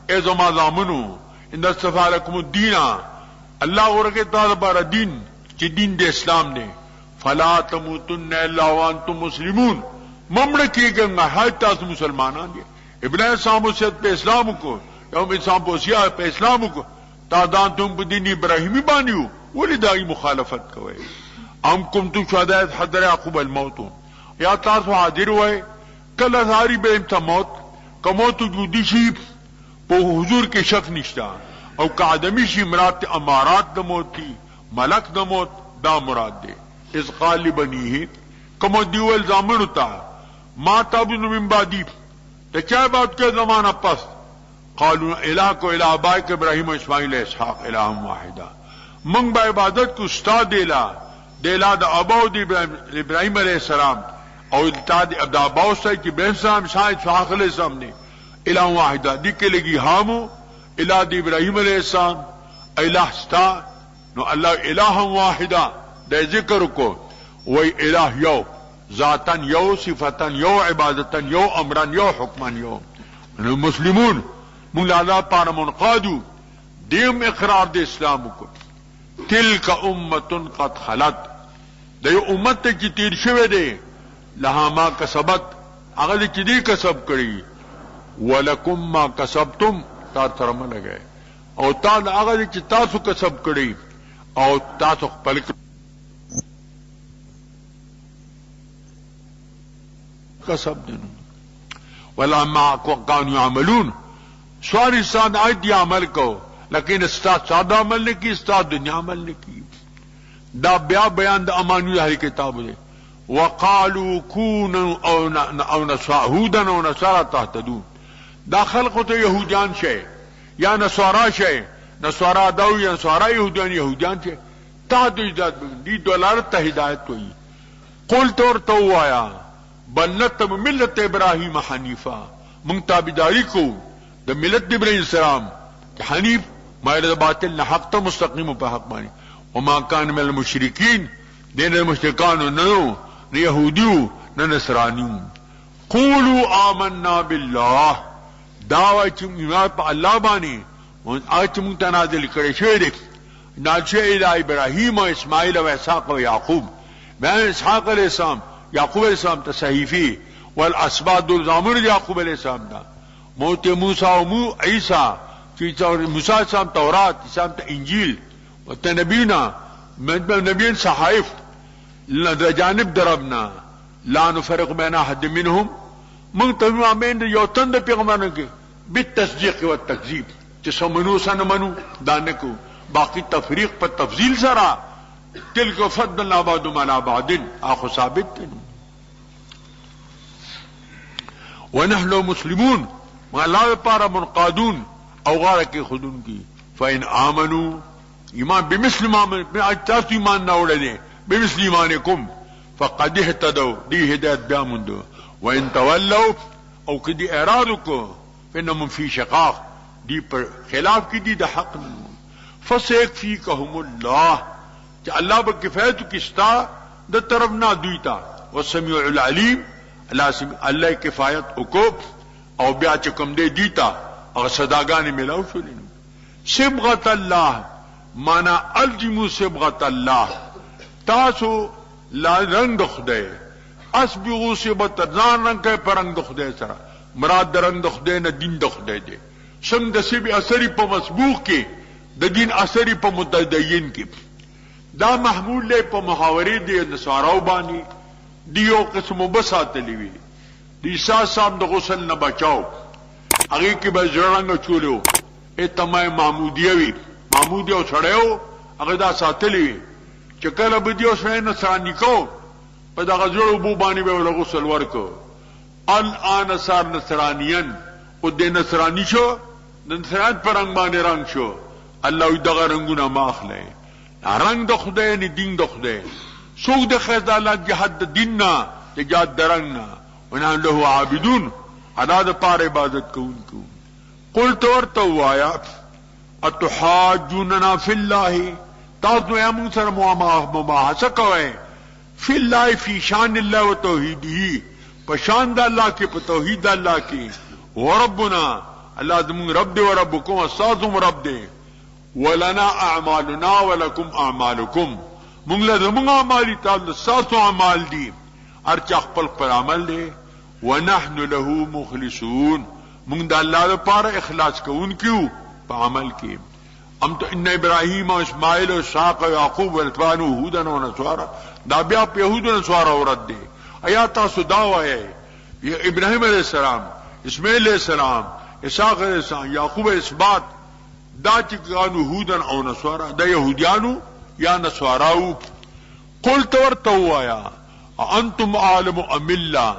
اے زما زامنو ان استفا لکم الدین اللہ ورکے تعالی بارا دین چی دین دے اسلام نے فلا تموتن الا وانتم مسلمون ممڑ کی گنگا حج تاس مسلمانان دے ابن اسلام وصیت پہ اسلام کو یوم اسلام پوسیا پہ اسلام کو تادان تم پہ دین ابراہیمی بانیو ولی دائی مخالفت کوئے ام کنتم شہداء حضر یعقوب الموت یا تاسو حاضر ہوئے کل ازاری بے امتا موت کموت وجودی شیب پو حضور کے شک نشتا او کا آدمی شی مراد امارات دا موت تھی ملک دا موت دا مراد دے اس قال بنی کمو دیو الزامن ہوتا ما تابن من بعدی تو کیا بات کے زمانہ پس قالوا الہ کو الہ ابائک ابراہیم و اسماعیل اسحاق الہ واحدہ منگ با عبادت کو استاد دیلا دا اباو دی ابراہیم علیہ السلام اور دا اباو سائی کی ابراہیم السلام شاید اسحاق علیہ السلام نے الہ واحدہ دی کے لگی ہامو الہ دی ابراہیم علیہ السلام الہ ستا نو اللہ الہ واحدہ دے ذکر کو وہی الہ یو ذاتن یو صفتن یو عبادتن یو امرن یو حکمن یو مسلمون مولانا پارا منقادو دیم اقرار دے اسلام کو تلک امتن قد خلت دے امت کی تیر شوے دے لہا ما کسبت اگر چی دی کسب کری ولکم ما کسبتم تار ترم لگئے او تا اگر چی تاسو کسب کری او تاسو پلک کسب دنو ولا ما کانو یعملون سواری ساد آیت دی عمل کو لیکن استاد سادہ عمل نے کی استاد دنیا عمل نے کی دا بیا بیان دا امانوی اہل کتاب دے وقالوا كونوا او هودا او نصارى تهتدون دا خلقو تو یہودیان شے یا نصارا شے نصارا دو یا نصارا یہودیان شے تهتدو اجازت دی دولارت تا ہدایت کوئی قل طور تو آیا بلت ملت ابراہیم حنیفہ منتابداری کو دا ملت ابراہیم السلام حنیف مائر باطل نہ حق تو مستقیم پہ حق مانی وما کان من المشرکین دین المشرکان نو نہ یہودیو نہ نصرانیو قولوا آمنا باللہ دعوی چم ایمان پہ اللہ بانی آج چم تنازل کرے شیرک نازل الہ ابراہیم و اسماعیل و اسحاق و یعقوب میں اسحاق علیہ السلام یعقوب علیہ السلام تا صحیفی والاسباد الزامن یعقوب علیہ السلام دا موت موسیٰ و عیسیٰ موسیٰ السلام تورات اسلام تا انجیل و تنبینا نبیین صحائف جانب دربنا لا نفرق بین احد منهم من تمام بین یو تند پیغمبروں کے بالتصدیق و تکذیب جسو منو سن منو دانکو باقی تفریق پر تفضیل سرا تلک فضلنا بعضهم علی بعض آخو ثابت تنو ونحن مسلمون اللہ پارا منقادون او غارہ کی خودن کی فإن آمنوا ایمان بمثل ما اجتاس ایمان نہ اڑے دیں بمثل ایمانکم فقد اهتدوا دی هدایت بیا مندو وان تولوا او کدی اعراض کو فانهم فی شقاق دی پر خلاف کی دی د حق فسيكفيكهم الله چې الله به کفایت کستا د طرف نه دویتا والسميع العليم الله کفایت وکوب او بیا چې کوم دی دیتا او صداګانی ملاو شولین صبغت الله معنا الجمو صبغت الله تاسو لا رنگ خدای اسبغو صبغت ځان رنگ کې پرنګ خدای سره مراد رنگ خدای نه دین د خدای دی څنګه د سبي اثرې په مسبوق کې د دین اثرې په متدین کې دا محمول له په محاورې دی نصاراو باندې دیو قسم وبساتلی وی دی صاحب د غسل نه بچاو هغه کې به ځړنګ چولو اتمای محمودیه وی محمودیو سړیو هغه دا ساتلی وی چې کله به دیو سره نصرانی کو په دغه جوړو بو باندې به غسل ورکو الان صار نصرانیان او د نصرانی شو د نصرانیت پر رنگ باندې رنگ شو الله دغه رنگونه ماخله رنگ د خدای نه دین د خدای څوک د خیر د الله جهاد د دین نه جهاد درنګ نه ونه له عابدون ادا د پاره عبادت کوونکو قلت ورته وایا اتحاجوننا فی الله تاسو یې موږ سره مباحثه کوئ فی الله فی شان الله و توحیده په شان د الله کې په توحید الله کې وربنا الله زموږ رب دی او ربکم استاذم رب دی ولنا اعمالنا ولکم اعمالکم موږ له زموږ اعمال تعالی ساتو اعمال دي ارچ خپل پر عمل دی ونحن له مخلصون موږ د الله لپاره اخلاص کوونکو په عمل کې ام تو ان ابراهیم او اسماعیل او اسحاق او یعقوب ولتوانو هودا او نصارا دا بیا په يهود او نصارا ورته دي ایا تاسو دا وایي ابراهیم علیہ السلام اسماعیل علیہ السلام اسحاق علیہ السلام یعقوب اثبات دا چې کانو هودا او نصارا د يهوديانو یا نصاراو قلت ورته وایا انتم عالم ام الله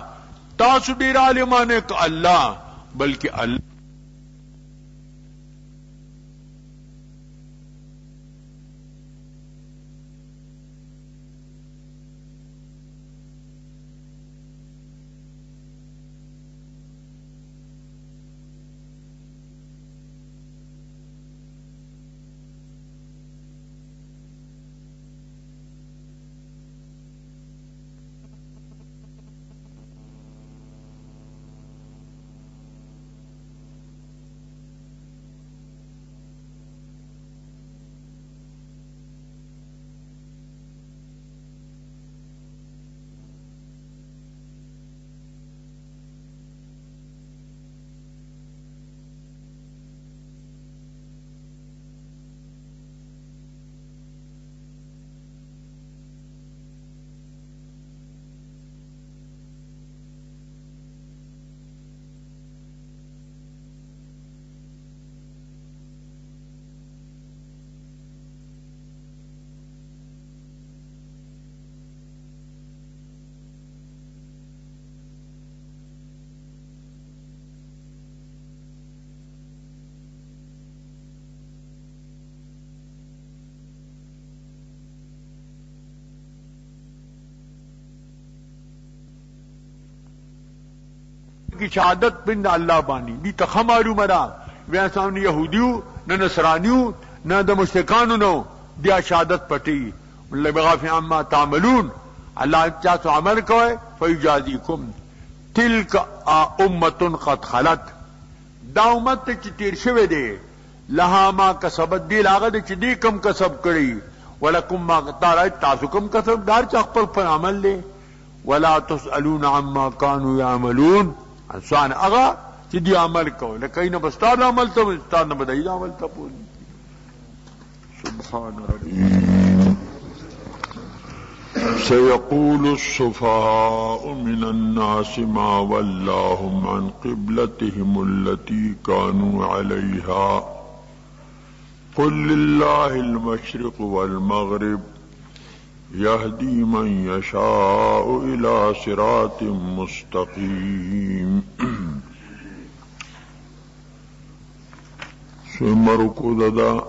تاسو ډیر عالمانه ک الله بلکې الله کی شهادت بند الله باندې دي ته معلومه ده بیا سامنے يهوديو نه نصرانيو نه د مشرکانو نو بیا شهادت پټي لبغاف عما تعملون الله تاسو عمل کوي فيجازيكم تلك امه قد خلت دا امت چې تیر شوه دي لها ما کسبت دی لاغه چې دی کم کسب کړی ولکم ما تاسو کم کسب دار چې خپل پر عمل لې ولا تسالون عما كانوا يعملون انسان اغا چې دی عمل کو لکه نه بستار عمل ته بستار نه بدای عمل ته پوي سبحان ربي سيقول السفهاء من الناس ما ولاهم عن قبلتهم التي كانوا عليها قل لله المشرق والمغرب يهدي من يشاء إلى صراط مستقيم سمركو ددا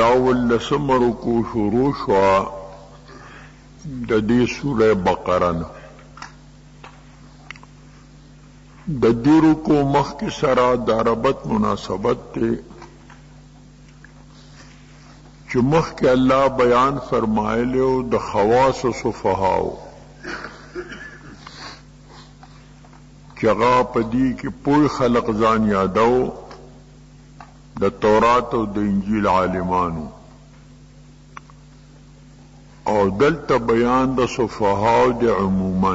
داول لسم رکو شروع شوا د دې سوره بقره نه د دې رکو مخکې سره د ربط مناسبت ته چې مخکې الله بیان فرمایلی و د خواص و صفهاو چې هغه په دې کې پوه خلق ځان یادو د تورات او د انجیل عالمانو او دلته بیان د صفهاو د عموما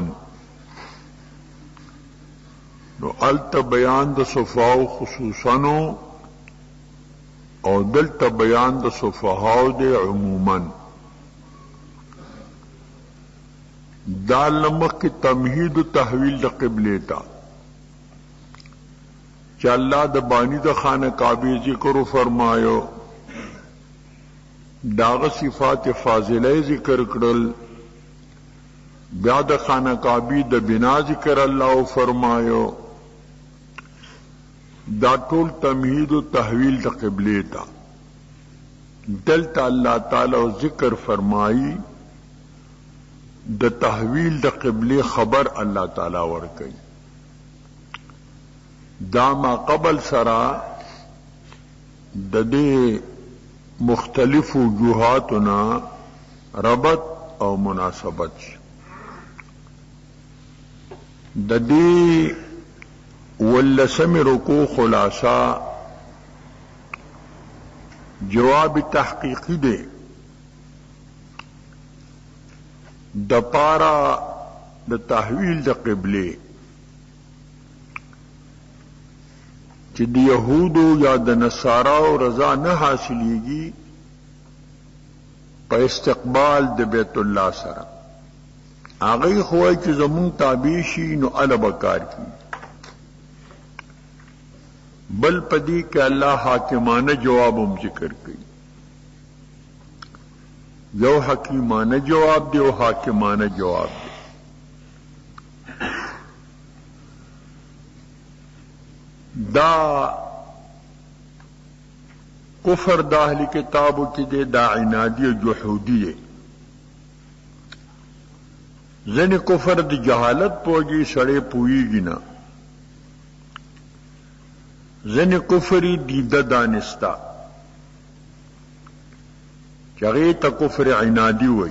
نو الته بیان د صفهاو خصوصا او دلته بیان د صفهاو د عموما دا لمخ کی تمهید و تحویل د قبله تا چې الله د بانی د خانه کعبه ذکر فرمایو داغ صفات فاضله ذکر کړل بیا د خانه کعبه د بنا ذکر الله فرمایو دا ټول تمهید و تحویل د قبله تا دلته الله تعالی ذکر فرمایي د تحویل د قبله خبر الله تعالی ورکړي دا ما قبل سرا د دې مختلف وجوهاتنا ربط او مناسبت د دې ولسم رکو خلاصہ جواب تحقیقی دے د پارا د تحویل د قبله چې د یهودو یا د نصاراو رضا نه حاصلېږي په استقبال د بیت الله سره هغه خو چې زمون تابع شي نو البکار کی بل پدی کہ اللہ حاکمانہ جواب ہم ذکر کی یو حکیمانہ جواب دے و حاکمانہ جواب دے دا کفر دا اہل کتابو کی دے دا عنادی و جحودی ہے زن کفر دی جہالت پوگی سڑے پوئی گی نا زن کفری دیده دانستا چغی تا کفر عنادی وی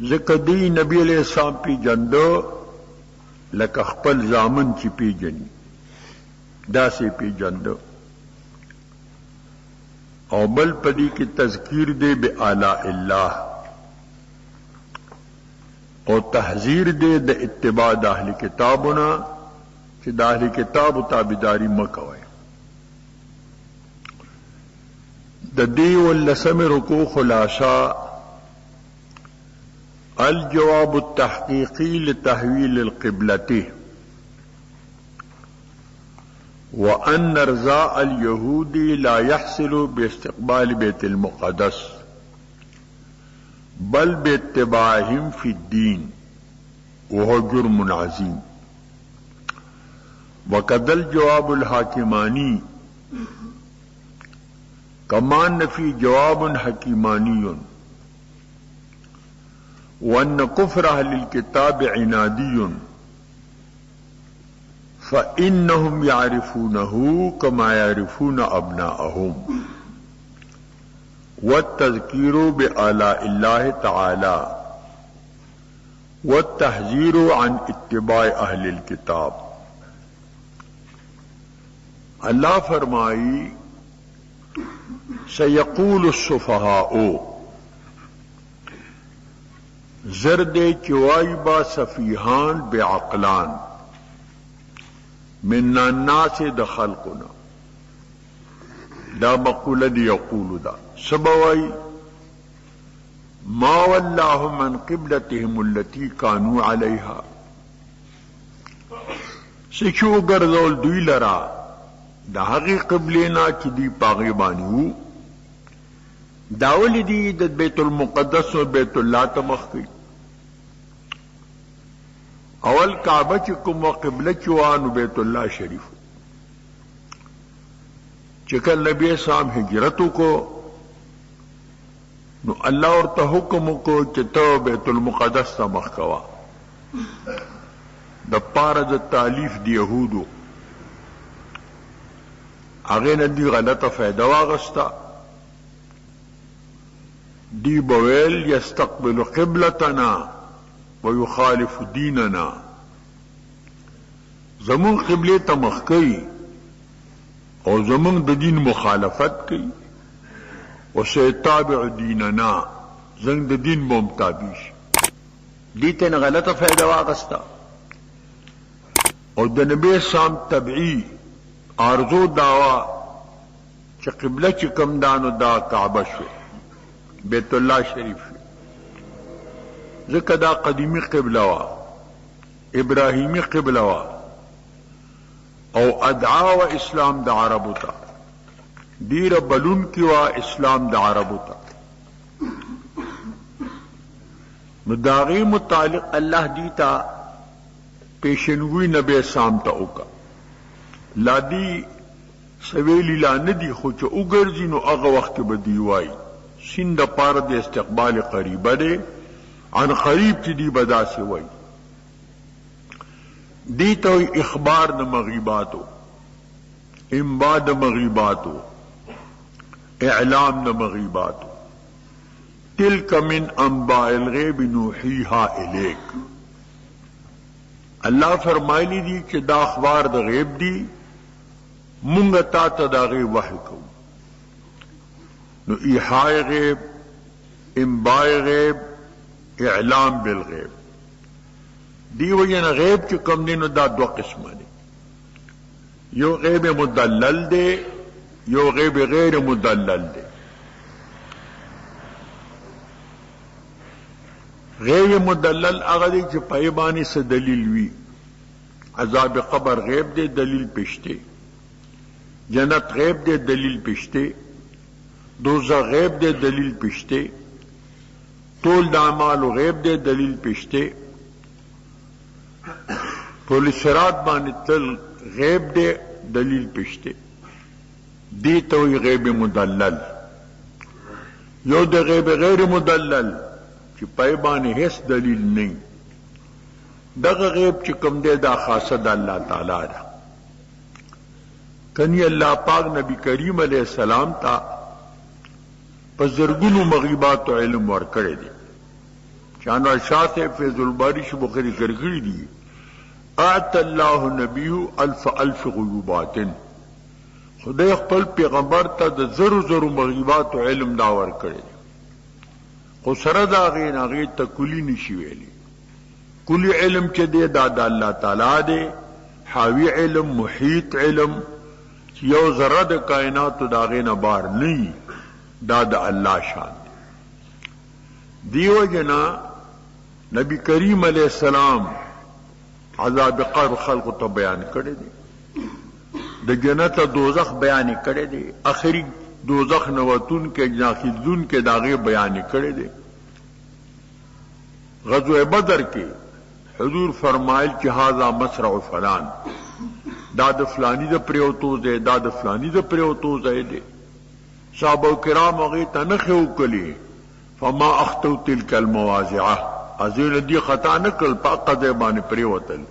زکدی نبی علیہ السلام پی جندو لکه خپل زامن چی پی جنی دا سی پی جندو او بل پدی کی تذکیر دے بے آلاء اللہ او تحذیر دے دا اتباع دا اہل کتابنا کہ دا اہل کتاب تابعداری مکوئے دا دی واللسم رکو خلاصہ الجواب التحقیقی لتحویل القبلة وأن ارضاء اليهود لا يحصل باستقبال بيت المقدس بل باتباعهم في الدين وهو جرم عظيم وقد الجواب الحاکمانی کمان نفی جواب حکیمانی وان کفر اہل الكتاب عنادی فإنهم يعرفونه كما يعرفون أبناءهم والتذكير بآلاء الله تعالى والتحذير عن اتباع أهل الكتاب اللہ فرمائی سیقول السفہاء زرد چوائبا سفیحان بعقلان من الناس دخلقنا دا مقولہ دی یقول دا سبوائی ما واللہم من قبلتهم التي كانوا عليها سچو گردول دوی لرا دا هغه قبلینا چې دی پاغي باندې وو داول دی د بیت المقدس او بیت الله ته مخ کی اول کعبه چې کوم قبله چوانو بیت الله شریف چکل نبی اسلام ہجرتوں کو نو اللہ ورته حکم کو چې ته بیت المقدس ته مخ کوا د پاره د تالیف دی یهودو هغه نه دی غلطه فائدہ واغستا دی بویل یستقبل قبلتنا ويخالف دیننا زمون قبله ته مخ کوي او زمون د دین مخالفت کوي وسيتابع دیننا زنگ د دین ممتابیش دیتے نه غلطه فائدہ واغستا او د نبی اسلام تبعی ارزو داوا چې قبله چې کم دانو دا کعبه شو بیت الله شریف ځکه دا قدیمی قبله وا ابراهیمی قبله وا او ادعا و اسلام د عربو ته دیر بلون کی وا اسلام د عربو ته نو داغی متعلق اللہ دیتا پیشنگوی نبی اسلام تا اوکا لا دی سویلی لا ندی خوچ اگرزی نو اغا وقت بدیوائی سند پار دے استقبال قریبہ دے عن قریب چی دی بدا سے وائی دیتا ہوئی اخبار دا مغیباتو انباء دا مغیباتو اعلام دا مغیباتو تلک من انباء الغیب نوحیها الیک اللہ فرمائلی دی کہ دا اخبار دا غیب دی منگا تا تا دا غیب وحی کو نو ایحاء غیب انباء غیب اعلام بالغیب دی وجہ غیب چو کم دینو دا دو قسم دی یو غیب مدلل دے یو غیب غیر مدلل دے غیب مدلل اغدی چی پایبانی سے دلیل وی عذاب قبر غیب دے دلیل پشتے جنت غیب دے دلیل پشتے دوزخ غیب دے دلیل پشتے طول دعمال غیب دے دلیل پشتے پولیس صراط بانی تل غیب دے دلیل پشتے دی توی غیب مدلل یو دے غیب غیر مدلل چی پایبانی حس دلیل نہیں دغه غیب چی کم دے دا خاصه دا اللہ تعالی دا کنی اللہ پاک نبی کریم علیہ السلام تا پزرگونو مغیبات و علم ورکڑے دی چانو شاہ سے فیض الباری شبخری کرکڑی دی اعت اللہ نبیو الف غیوبات خدای خپل پیغمبر تا دا زرو مغیبات و علم دا ورکڑے دی خو سره دا غین اغی تا کلی نشی ویلی کلی علم چه دے دا دا اللہ تعالی دے حاوی علم محیط علم یو ذره د کائنات دا غین بار نہیں دا دا اللہ شان دے دیو جنا نبی کریم علیہ السلام عذاب قبر خلق تا بیان کرے دے دا جنت دوزخ بیان کرے دے آخری دوزخ نوتون کے جاخدون کے داغے بیان کرے دے غزوہ بدر کے حضور فرمائل کہ هذا مسرع فلان داد فلانی دا پریوتوز دے داد فلانی دا پریوتوز دے صحابہ کرام اغیتا نخیو کلی فما اختو تلک المواضعہ ازیل دی خطا نکل پا قضیبان پریوتل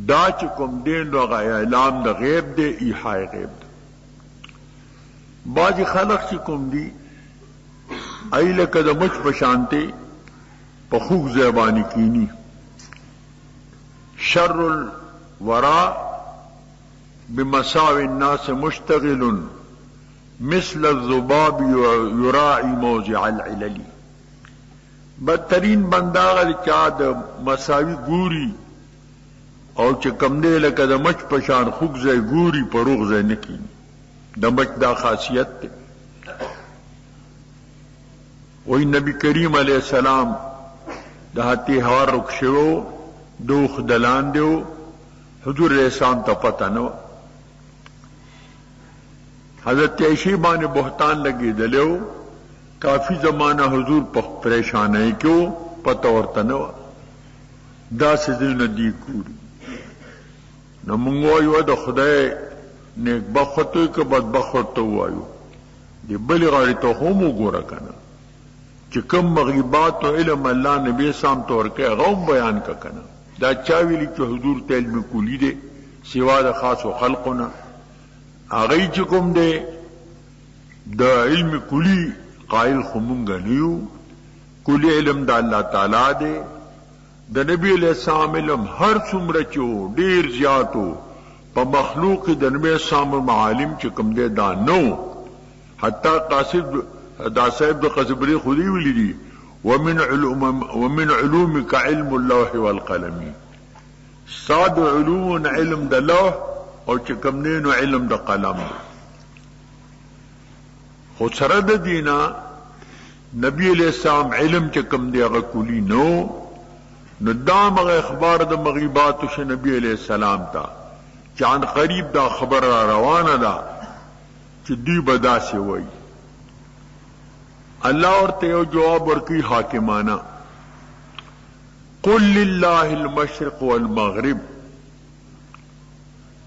دا چکم دین دو اعلام دا غیب دے ایحاء غیب دے بعضی خلق چکم دی ایلک دا مچ پشانتے پخوک زیبانی کینی شر الورا بمساو الناس مشتغل مثل الذباب یراعی موضع العللی بدترین بنداغ چا دا مساوی گوری او چکم دے لکا دا مچ پشان خوک زی گوری پروغ زی نکینی دا مچ دا خاصیت تے وہی نبی کریم علیہ السلام دا ہتی ہوار رکشو دوخ دلان دیو حضور علیہ السلام تا پتہ نو حضرت عائشہ بانے بہتان لگی دلیو کافی زمانہ حضور پریشان ہے کیوں پتہ ورطا نو دا سزل ندی کوری نمونگو یو دا خدای نیک بختوی که بدبخت وایو دی بلی غاړي ته هم وګوره کنه چې کوم مغیبات او علم الله نبی سام تور کې غو بیان کا کنه دا چا ویلي چې حضور ته علم کلی دی سوا د خاص خلقنا هغه چې کوم دی د علم کلی قائل خمونګ نیو کلی علم د الله تعالی دی د نبی له سام علم هر څومره چو ډیر زیاتو په مخلوق د نبی سام معالم چې کوم دی دا نو حتی قاصد دا صاحب د قزبری خودی ویلی دی ومن علومك علم اللوح والقلم صاد علوم علم د لوح او چې کوم نو علم د قلم خو سره د دینا نبی علیہ السلام علم چې کوم دی هغه کلی نو دام اخبار د مغیبات ش نبی علیہ السلام تا چاند قریب دا خبر روانه ده چې دی بدا سی وای الله ورته یو جواب ورکی حاکمانه قل لله المشرق والمغرب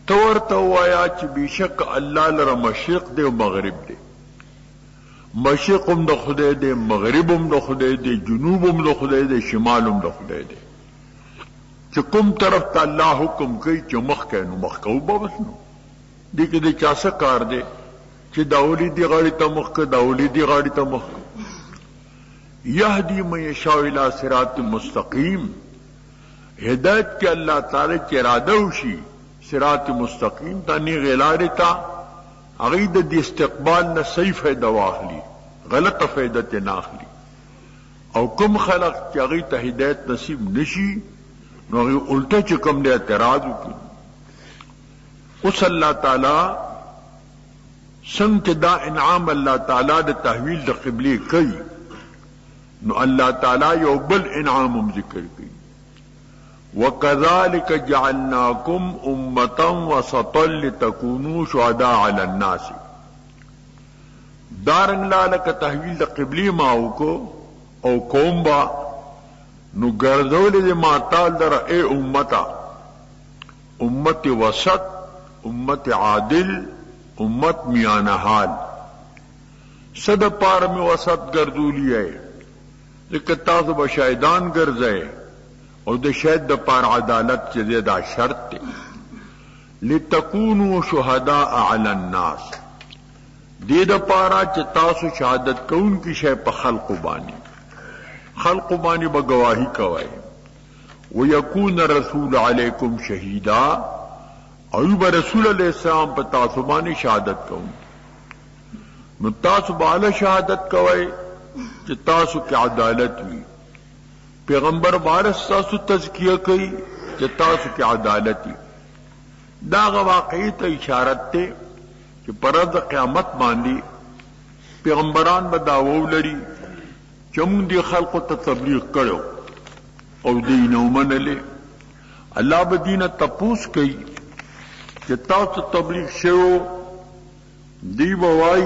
تورته وایا چې بشک الله لره مشرق دی او مغرب دی مشرق هم د خدای دی مغرب هم د خدای دی جنوب هم د خدای دی شمال هم د خدای دی چې کوم طرف ته الله حکم کوي چې مخ کوي نو مخ کوو به بس نو دې کې د چا څه کار دی چې داولی دی غاړي ته مخ که داولی دی غاړي ته مخ یهدی من یشاء الی صراط مستقیم هدایت کې الله تعالی چې اراده وشي صراط مستقیم ته نه غلار ته هغه د استقبال نه صحیح فائدہ واخلي غلطه فائدہ ته نه اخلي او کوم خلق چې هغه ته هدایت نصیب نشي نو هغه الټه چې کوم دی اعتراض وکړي اوس الله تعالی څنګه دا انعام الله تعالی د تحویل د قبله کوي نو الله تعالی یو بل انعام ذکر کوي وکذالک جعلناکم امه وسطا لتكونوا شهداء علی الناس دارنګ لالک تحویل د قبله ما وکړو او کوم با نو ګرځول دې ما تعالی در اے امتا امت وسط امت عادل امت میانه حال صد پار میں وسط گردولی ہے لیکن تاسو به شاهدان ګرځئ او د شاهد د پار عدالت چې زیاده شرط دی لتكونوا شهداء علی الناس دې د پارا چې تاسو شهادت کوونکی شی په خلق باندې به گواهی کوي ويكون الرسول علیکم شهیدا او به رسول علیہ السلام په تاسو باندې شهادت کوي نو تاسو باندې شهادت کوي چې تاسو کې عدالت وي پیغمبر بارس تاسو تزکیه کوي چې تاسو کې عدالت وي دا واقعي ته اشاره ده چې پر ورځ قیامت باندې پیغمبران به داوو لري چې موږ دي خلقو ته تبلیغ کړو او دین ومنله الله به دین تپوس کوي چې تاسو تبلیغ شو دی بوای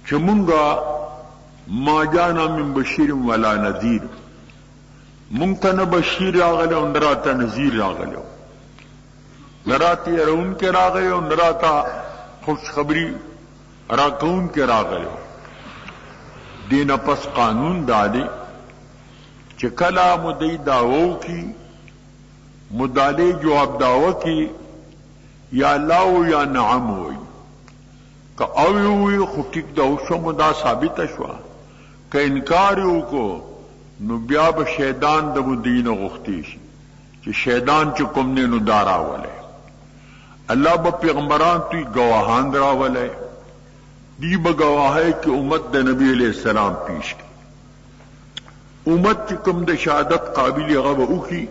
چې مونږه ما جانا من بشیر ولا نذیر مونږ ته نه بشیر راغلی او نراته نذیر راغلی نراته رون کې راغلی او نراته خوشخبری راکون کې راغلی دین پس قانون دادی چې کلا مدعی داوو کی مدعی جواب داوو کی یا لاو یا نعم وی که اوی خو ټیک دا شو دا ثابت شو که انکار وکړو نو بیا به شیطان د دین غوښتي شي چې شیطان چې کوم نه نو دارا ولې الله به پیغمبران توی گواهان راولې دی به گواهی کې امت د نبی علیہ السلام پیش کی امت چې کوم د شهادت قابل هغه وکي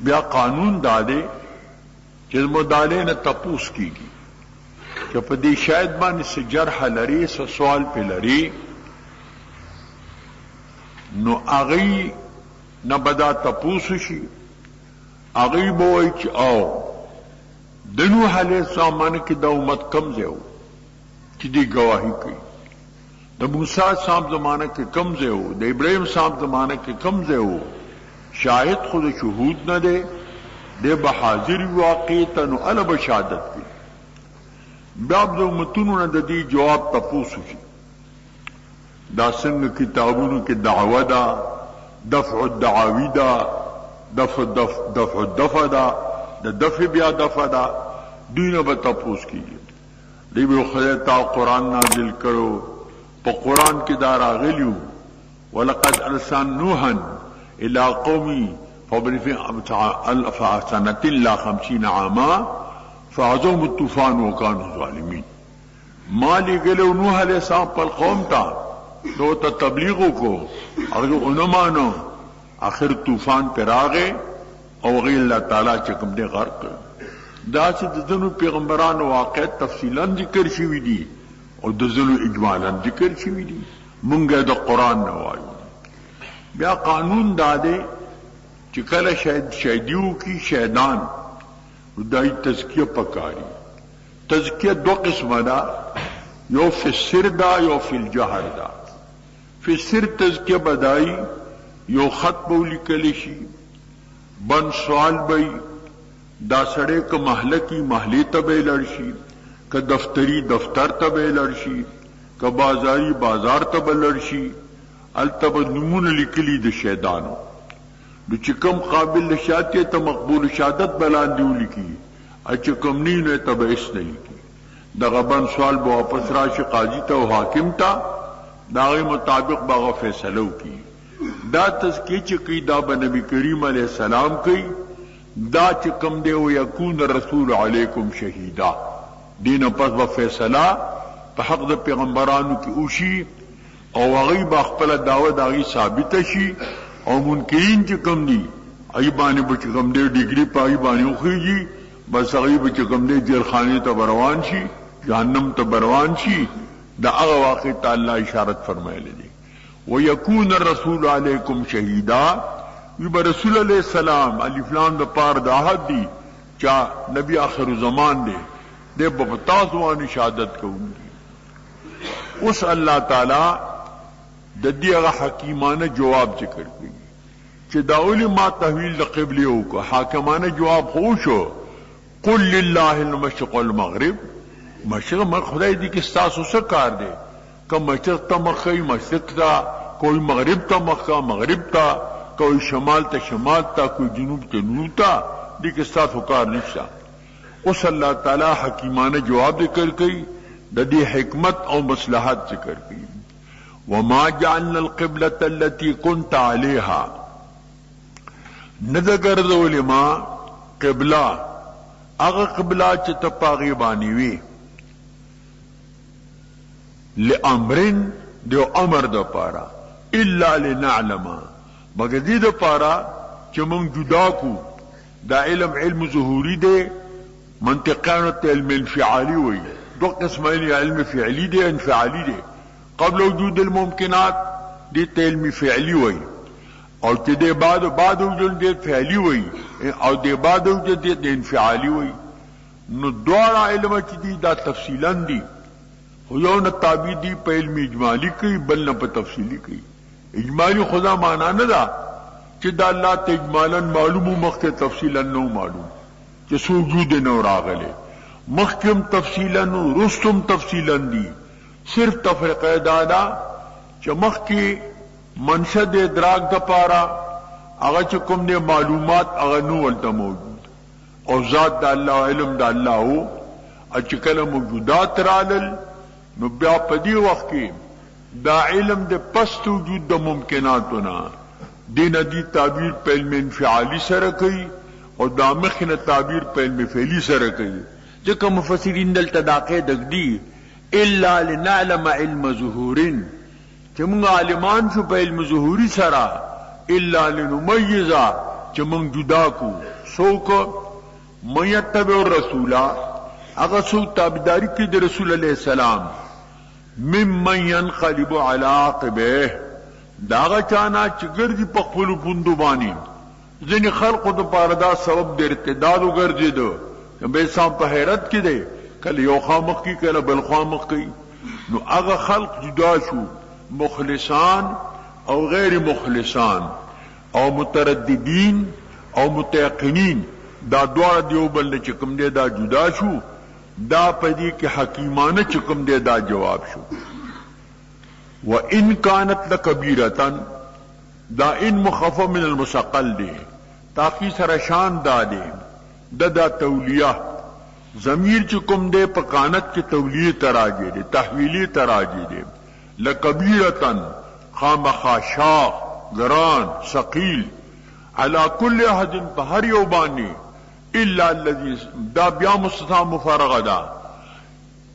بیا قانون داده چې مدعی نه تپوس کیږي چې په دې شاید باندې څه جرح لري څه سوال په لري نو هغه نه بدا تپوس شي هغه به وایي چې او د نوح علیه السلام کې د امت کم ځای چې دی گواهی کوي د موسی صاحب زمانه کې کم ځای د ابراهیم صاحب زمانه کې کم ځای شاهد خود شهود نه دی دے بحاضر واقعیتا نو علا بشادت کی بیاب دو متنون دا دی جواب تپوسو شی دا سنگ کتابونو کی دعوه دا دفع الدعاوی دا دفع الدفع دا دفع بیا دفع دا دوینا با تپوس کی دی بیو خلیتا قرآن نازل کرو پا قرآن کی دارا غلیو وَلَقَدْ أَرْسَلْنَا نُوحًا إِلَىٰ قَوْمِهِ فَلَبِثَ سَنَةً إِلَّا 50 عَامًا فَأَخَذَهُمُ الطُّوفَانُ وَكَانُوا ظَالِمِينَ مالی گلو نوح علیہ السلام پر قوم تا دو تا تبلیغوں کو اگر انمانو آخر طوفان پر آگے اور غیر اللہ تعالیٰ چکم دے غرق کر دا سے دزنو پیغمبران واقع تفصیلا ذکر شوی دی اور دزنو اجمالا ذکر شوی دی منگے دا قرآن نوایو بیا قانون دادے چکل شہدیوں کی شہدان دائی تزکیہ پکاری تزکیہ دو قسم دا یو فی السر دا یو فی الجہر دا فی السر تزکیہ بدائی یو خط بولی کلشی بن سوال بئی دا سڑے کا محلہ کی محلی تبے لڑشی کا دفتری دفتر تبے لڑشی کا بازاری بازار تبے لڑشی التب نمون لکلی د شیدانو دو چکم قابل شادی تا مقبول شادت بلان دیو لکی اچکم نینو تا بیس نہیں کی دا غبان سوال با واپس راشی قاضی تا و حاکم تا دا غی مطابق باغا فیصلو کی دا تزکی چکی دا بنبی کریم علیہ السلام کی دا چکم دے و یکون رسول علیکم شہیدہ دین پس با فیصلہ پا حق دا پیغمبرانو کی اوشی او غی با اخپل دعوت آغی ثابت شی او منکرین چکم دی ای بانی بچکم دے ڈگری پا ای بانی اخیجی بس غی بچکم دے جیل خانی تا بروان شی جہنم تا بروان شی دا اغا واقع تا اللہ اشارت فرمائے لدی وَيَكُونَ الرَّسُولُ عَلَيْكُمْ شَهِيدًا وی با رسول علیہ السلام علی فلان دا پار دا حد دی چا نبی آخر زمان دے بپتاسوان شہادت کونگی اس اللہ تعالی دا دی اغا حکیمانہ جواب ذکر کی چی دا علماء تحویل دا قبلیو کو حاکمانہ جواب خوشو قل للہ المشرق والمغرب مشرق خدای دی کستاسو سکار دے کہ مشرق تا مخی مشرق تا کوئی مغرب تا مخا مغرب تا کوئی شمال تا شمال تا کوئی جنوب تا جنوب تا دی کستاسو کار نشتا اس اللہ تعالی حکیمانہ جواب ذکر کی دا دی حکمت او مصلحات ذکر کی وما جعلنا القبلة التي كنت عليها ندگر ذولما قبلہ اغا قبلہ چتا پاغیبانی وی لامرن دیو امر دا پارا الا لنعلم مگر دا پارا چمن جدا کو دا علم ظہوری دے منطقانت علم انفعالی وی دو قسمین علم فعلی دے انفعالی دے قبل وجود الممکنات دی علم فعلی وی اور چی دے بعد وجود دے فعلی وی اور دے بعد وجود دے انفعالی وی نو دوارا علم چی دی دا تفصیلا دی یون تابی دی پا علم اجمالی کئی بل نا پا تفصیلی کئی اجمالی خدا مانا ندا چی دا اللہ تا اجمالا معلوم مخت تفصیلا نو معلوم چی سوجود نو راغلے مخکم تفصیلا نو رستم تفصیلا دی صرف تفرقہ دادا چمخ کی منشد ادراک دا پارا اگر چکم دے معلومات اگر نو والتا موجود اور ذات دا اللہ علم دا اللہ ہو اچکل موجودات رالل نو بیا پدی وقت کی دا علم دے پست وجود دا ممکناتونا دین دی تعبیر پہ علم انفعالی سرکی اور دا مخن تعبیر پہ علم فعلی سرکی جکا مفسرین دل تداقے دک دی الا لنعلم علم ظہورن چمنگ عالمان شو پہ علم ظہوری سرا الا لنمیزا چمنگ جدا کو سو کو میتبع الرسولہ اگر سو تابداری کی دے رسول علیہ السلام ممن ينقلب على عقبه داغا چانا چگر دی پخپلو پندوبانی زنی خلق دو پاردا سبب دے ارتداد گرزی دو بے سام پا حیرت کی دے کل یو خامق کی کل بل خامق کی نو اگا خلق جدا شو مخلصان او غیر مخلصان او مترددین او متیقنین دا دوار دیو بل نے چکم دے دا جدا شو دا پدی کے حکیمانہ چکم دے دا جواب شو وَإِن كَانَتْ لَكَبِيرَةً دا ان مخفف من المسقل دے تاقی سرشان دا دے دا تولیہ ضمیر چکم دے پکانت کے تولیہ تراجے دے تحویلی تراجے دے لَكَبِيرَةً خامخا شاخ گران ثقیل علی کل احد پہر یوبانی الا الذی دا بیا مستثنا مفرغ دا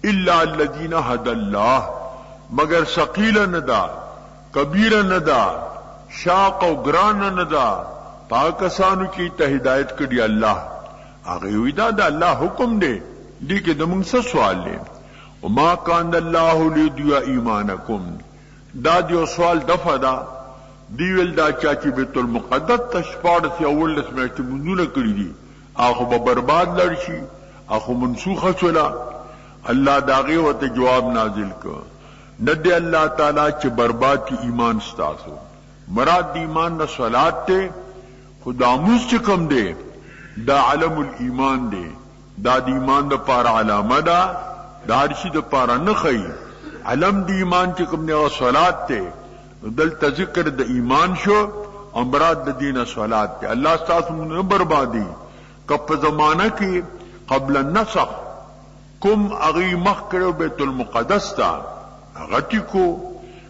الا الذین هدى اللہ مگر ثقیل ندا کبیر ندا شاق و گران ندا پاکستانو کی ہدایت کری اللہ آگئی دا دا اللہ حکم دے دی کہ دمنگ سے سوال لے وما کان اللہ لیدیا ایمانکم دا دیو سوال دفع دا دیویل دا چاچی بیت المقدس تشپاڑ سی اول لسمیشتی منزونہ کری دی آخو با برباد لڑشی آخو منسوخ چلا اللہ داغی وقت جواب نازل کر ندے اللہ تعالیٰ چھ برباد کی ایمان ستاسو مراد دی ایمان نا صلات تے خدا موز چکم دے دا علم الایمان دے دا دی ایمان دا پارا علامہ دا ہرشی دا پارا نخی علم دی ایمان چکم دے و صلات تے دل تذکر دا ایمان شو امراد دا دین صلات تے اللہ ستاسو من بربادی کب زمانہ کی قبل النسخ کم اغی مخ کرو بیت المقدس تا غٹی کو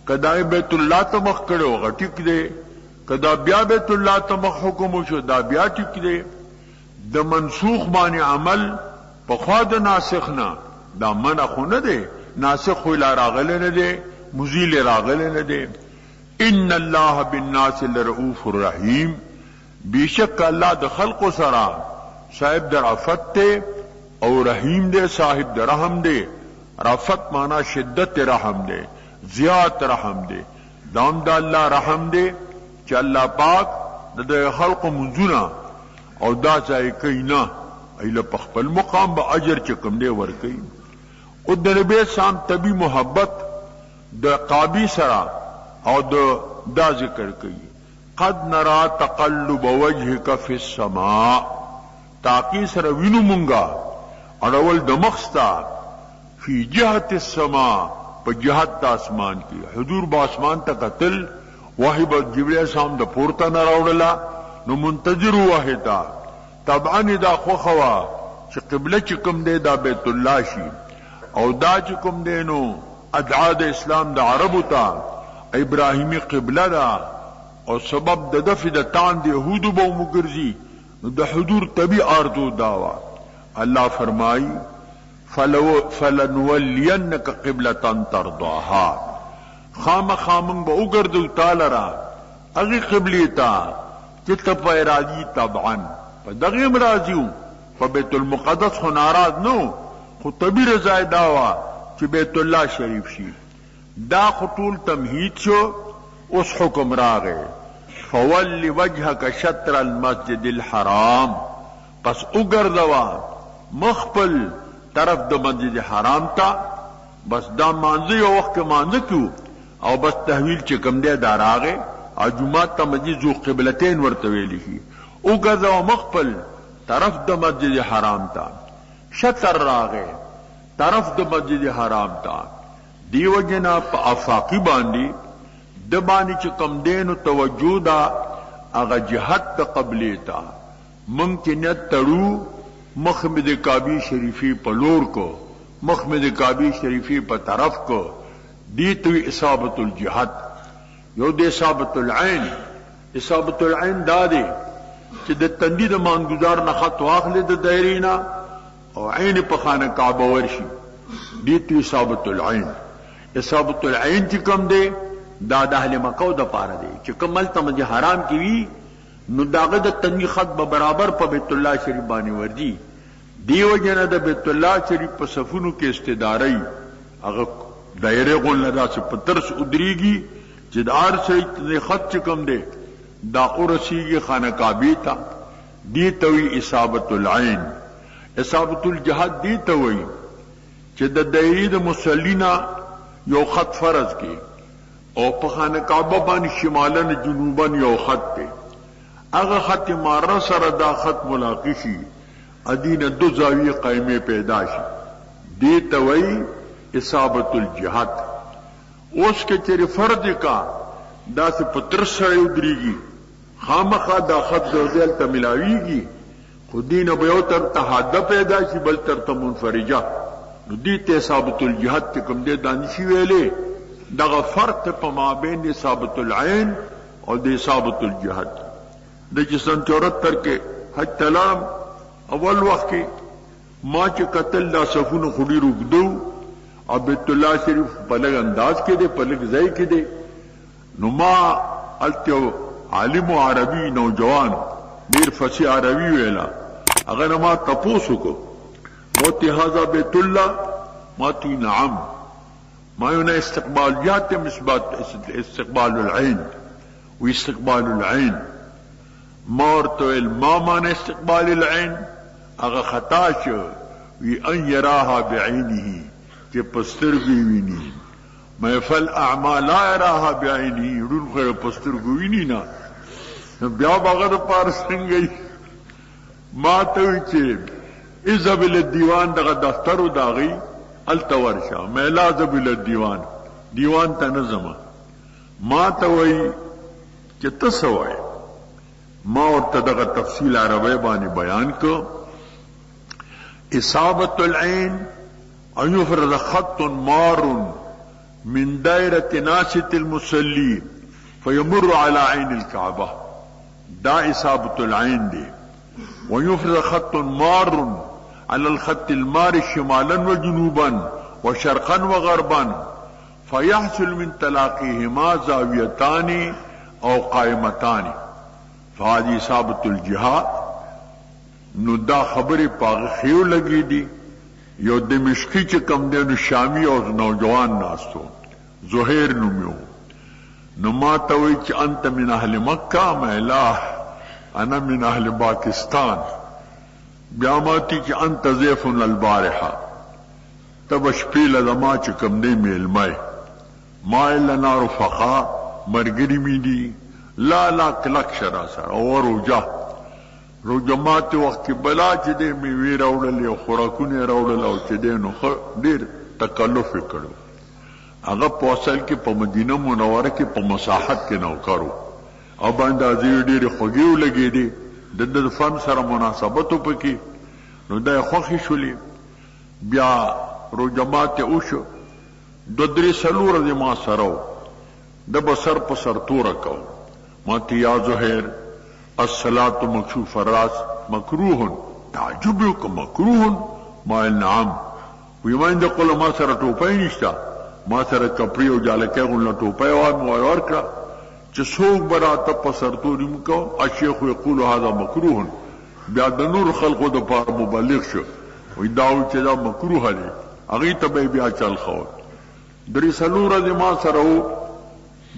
کدا بیت اللہ تا مخ کرو غٹک دے کدا بیا بیت اللہ تا مخ حکم شو دا بیا ٹک دے دا منسوخ بانی عمل پخوا دا ناسخنا دا منع خو ندے ناسخ خو لا راغلے ندے مزیل راغلے ندے ان اللہ بالناس لرؤوف الرحیم بیشک اللہ دا خلق و سرا صاحب در رفت تے او رحیم دے صاحب در رحم دے رفت مانا شدت رحم دے زیاد رحم دے دام دا اللہ رحم دے چا اللہ پاک دا خلق منزونا او دا چاہے کئینا ایلا پخپل مقام با اجر چکم دے ورکی قد دا نبی سام تبی محبت دا قابی سرا او دا ذکر کئی قد نرا تقلب وجهک فی السماء تاقی سر وینو منگا اڑول دمخستا فی جہت السماء پا جہت دا اسمان کی حضور با اسمان تا قتل وحی با جبریل سام دا پورتا نراوڑلا نو منتظر واحدا طبعا دا خوخوا چی قبلہ چکم دے دا بیت اللہ شی او دا چکم دے نو ادعا دا اسلام دا عربو تا ابراہیمی قبلہ دا اور سبب دا دفع دا تان دا یہودو با مگرزی دا حضور تبی آردو داوا اللہ فرمائی فلنولینک قبلتا ترضاہا خام خامنگ با اگردو تالرا اگی قبلی تا چتا پا ارادی طبعا پا دغیم رازیو پا بیت المقدس خو ناراض نو خو تبی رضای داوا چی بیت اللہ شریف شی دا خطول تمہید شو اس حکم راغے فولی وجہک شطر المسجد الحرام پس اگردوا مخپل طرف دا مسجد حرام تا بس دا مانزی او وقت مانزی کیو او بس تحویل چکم دے دار آگے او جماعت تا مسجد ذو قبلتین ورطویلی کی اگردوا مخپل طرف دا مسجد حرام تا شطر راغے طرف دا مسجد حرام تا دیو جنا پا افاقی باندی دبانی چکم دینو توجہ دا اغا جہت دا قبلی تا ممکنیت ترو مخمد کعبی شریفی پا لور کو مخمد کعبی شریفی پا طرف کو دیتوی اصابت الجہت یو دے اصابت العین دا دے چی دا تندی دا مانگزار نخط واخلی دا دائرینا او عین پا خانہ کعبہ ورشی دیتوی اصابت العین چی کم دے دا اہل مکہ دا پارا دے چی کم ملتا مسجد حرام کی وی نو داغه د تنگی خط به برابر په بیت الله شریف باندې ورځي دیو جنا د بیت الله شریف په صفونو کې استداري هغه دایره غول نه راځي په ترس ادریږي چې د ار سره خط چکم دی دا اورسیږي خانه کعبه تا دی توي اصابت العين اصابت الجهاد دی توي چې د دایره د مصلینا یو خط فرض کی او په خانه کعبه باندې شمالن جنوبن یو خط ته اغا خط ماره سره دا خط ملاقی شي ادین دو زاویه قائمه پیدا شي دی توي اصابت الجهاد. اوس کې چې فرض کا دا سے پتر سره ودريږي خامخا دا خط دوزل ته ملاويږي خو دین به یو تر تحاده پیدا شي بل تر منفرجه نو دې ته اصابت الجهاد ته کوم دې دانشي ویلې دغه فرق په مابین اصابت العين او د اصابت الجهاد. د جسن 74 کې حج تلام اول وخت کې ما چې قتل دا صفونه خوري روګدو او بیت الله شریف په لږ انداز کې دي په لږ ځای کې دي نو ما التو عالم عربي نوجوان ډیر فصیح عربي ویلا هغه ما تاسو کو موتی هذا بیت الله ما تی نعم ما یونه استقبال جات مثبت استقبال العين واستقبال العين مورتو المامان استقبال العين اغا خطا شو وی ان یراها بعینه چې پسترګي ویني ما فل اعمال لا يراها بعینه رون خیر پسترګو ویني نه بیا بغیر پار څنګه ما ته چې اذهب الى الديوان دغه دفتر او داغي التورشا ما لازم الى الديوان دیوان ته نظم ما ته وای چې تاسو وای ما ورته دغه تفصیل عربی باندې بیان کو اصابت العين ان يفرض خط مار من دائرة ناشط المصلي فيمر على عين الكعبة دا اصابت العين دي ويفرض خط مار على الخط المار شمالا وجنوبا وشرقا وغربا فيحصل من تلاقيهما زاويتان او قائمتان فهذه اصابت الجهاد. نو دا خبرې پاغه خیو لګی دي یو دمشقی چې کم دی نو شامی او نوجوان ناستو زهیر نومیو نو ما ته وی چې انت من اهل مکه ما لا انا من اهل پاکستان بیا ما تی چې انت ضيف البارحه تب شپیل زما چې کم دی میلمای ما الا نار فقا مرګری می دی لا لا کلک شرا سره او روجا روجمات وقت بلا چې دې می وی راوړل او خوراکونه راوړل او چې دې نو ډیر تکلف وکړو هغه په اصل کې په مدینه منوره کې په مساحت کې نو کارو او باندې ډیر خوږیو لګې دي د فن سره مناسبت پکې نو دا خوخي شولې بیا روجمات او شو د درې سلور د ما سره د بسر په سر تور کو ما تی یا زهیر الصلاة مکشوف الراس مکروه تعجب یو مکروه ما نعم وی ما اند قول ما سره ټوپای نشتا ما سره کپڑے او جالکه غل ټوپای او مو ورکړه چې څوک براته په سرتوري مکو الشيخ یقول هذا مکروه بیا د نور خلقو د پاره مبلغ شو وی داو چې دا مکروه دی هغه ته بیا چل خو درې سلور د ما سره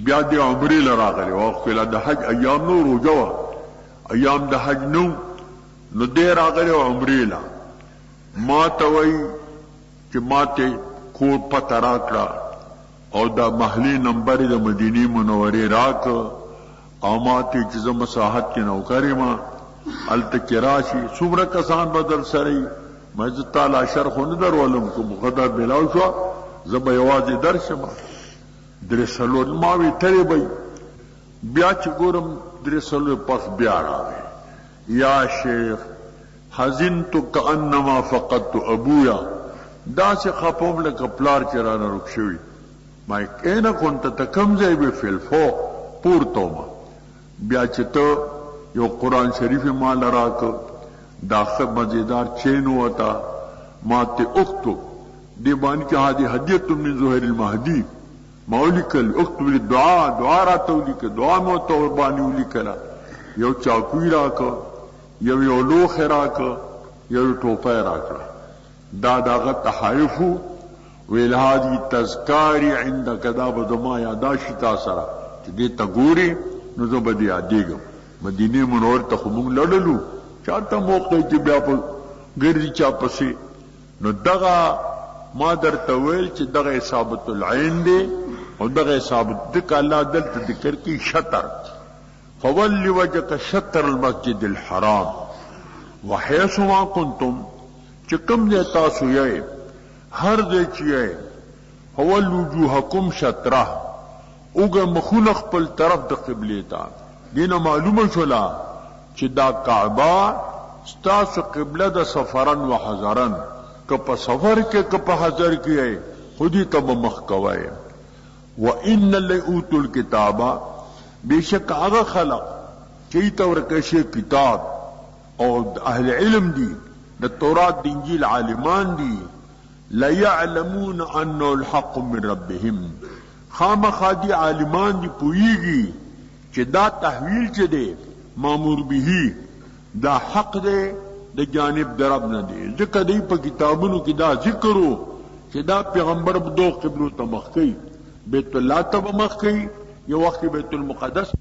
بیا د عمرې لراغلی او خپل د حج ایام نور او جوا ایام د حج نو دې راغلی عمرې لا ما ته وای چې ما ته کور پته راکړه او دا محلي نمبر د مدینه منورې راک او ما ته چې زما مساحت کې نوکرې ما التکراشي څومره کسان بدل سره مې تعالی شرح نه درولم کو مقدر بلاو شو زب یوازې درشم درسلو ما وی ترې بای بیا چې ګورم درسلو پس بیا راغی یا شیخ حزنت کانما فقدت ابویا دا سے خپوم لکه پلار چرانه رک شوی ما کینه كنت تکمزای به فلفو پورتو ما بیا چې ته یو قران شریف مال راک دا خب مزیدار چینو وتا ما ته اختو دی باندې هذه هدیه من ظهر المهدی مولک الاكتب للدعاء دعاء راتولی که دعا مو توبانی ولی کلا یو چاکوی راک یو لوخ راک یو ټوپه راک دا داغه تحایفو ویل هادي تذکاری عندك دا بدما یاداشی تا سره چې دې تګوري نو زه به دې یادېږم مدینه منور ته خو موږ لړلو چاته موقع چې بیا په ګرځي چا پسې نو دغه ما درته ویل چې دغه اصابت العين دی او دغه اصابت د الله دلته ذکر کی شطر فول وجهك شطر المسجد الحرام وحيث ما كنتم چکم دے تاسو یے ہر دے چیے فول وجوهکم شطرہ اوگا مخون خپل طرف د قبله تا دینا معلومه شولا چې دا کعبه ستاسو قبله د سفرن و حضرن که په سفر کې که په حضر کې خودی تب مخ کوي وان لئوتوا الكتاب بیشک هغه خلق چې تورکشه کتاب او اهل علم دي د تورات د انجیل عالمان دي لا يعلمون انه الحق من ربهم خامخادی عالمان دی پوئیگی چې دا تحویل چه دے مامور بهی دا حق دے دا جانب درب نہ دے ذکر دی پا کتابونو کی دا ذکرو چې دا پیغمبر دو قبلو تمخ کئی بیت اللہ تمخ کئی یا وقت بیت المقدس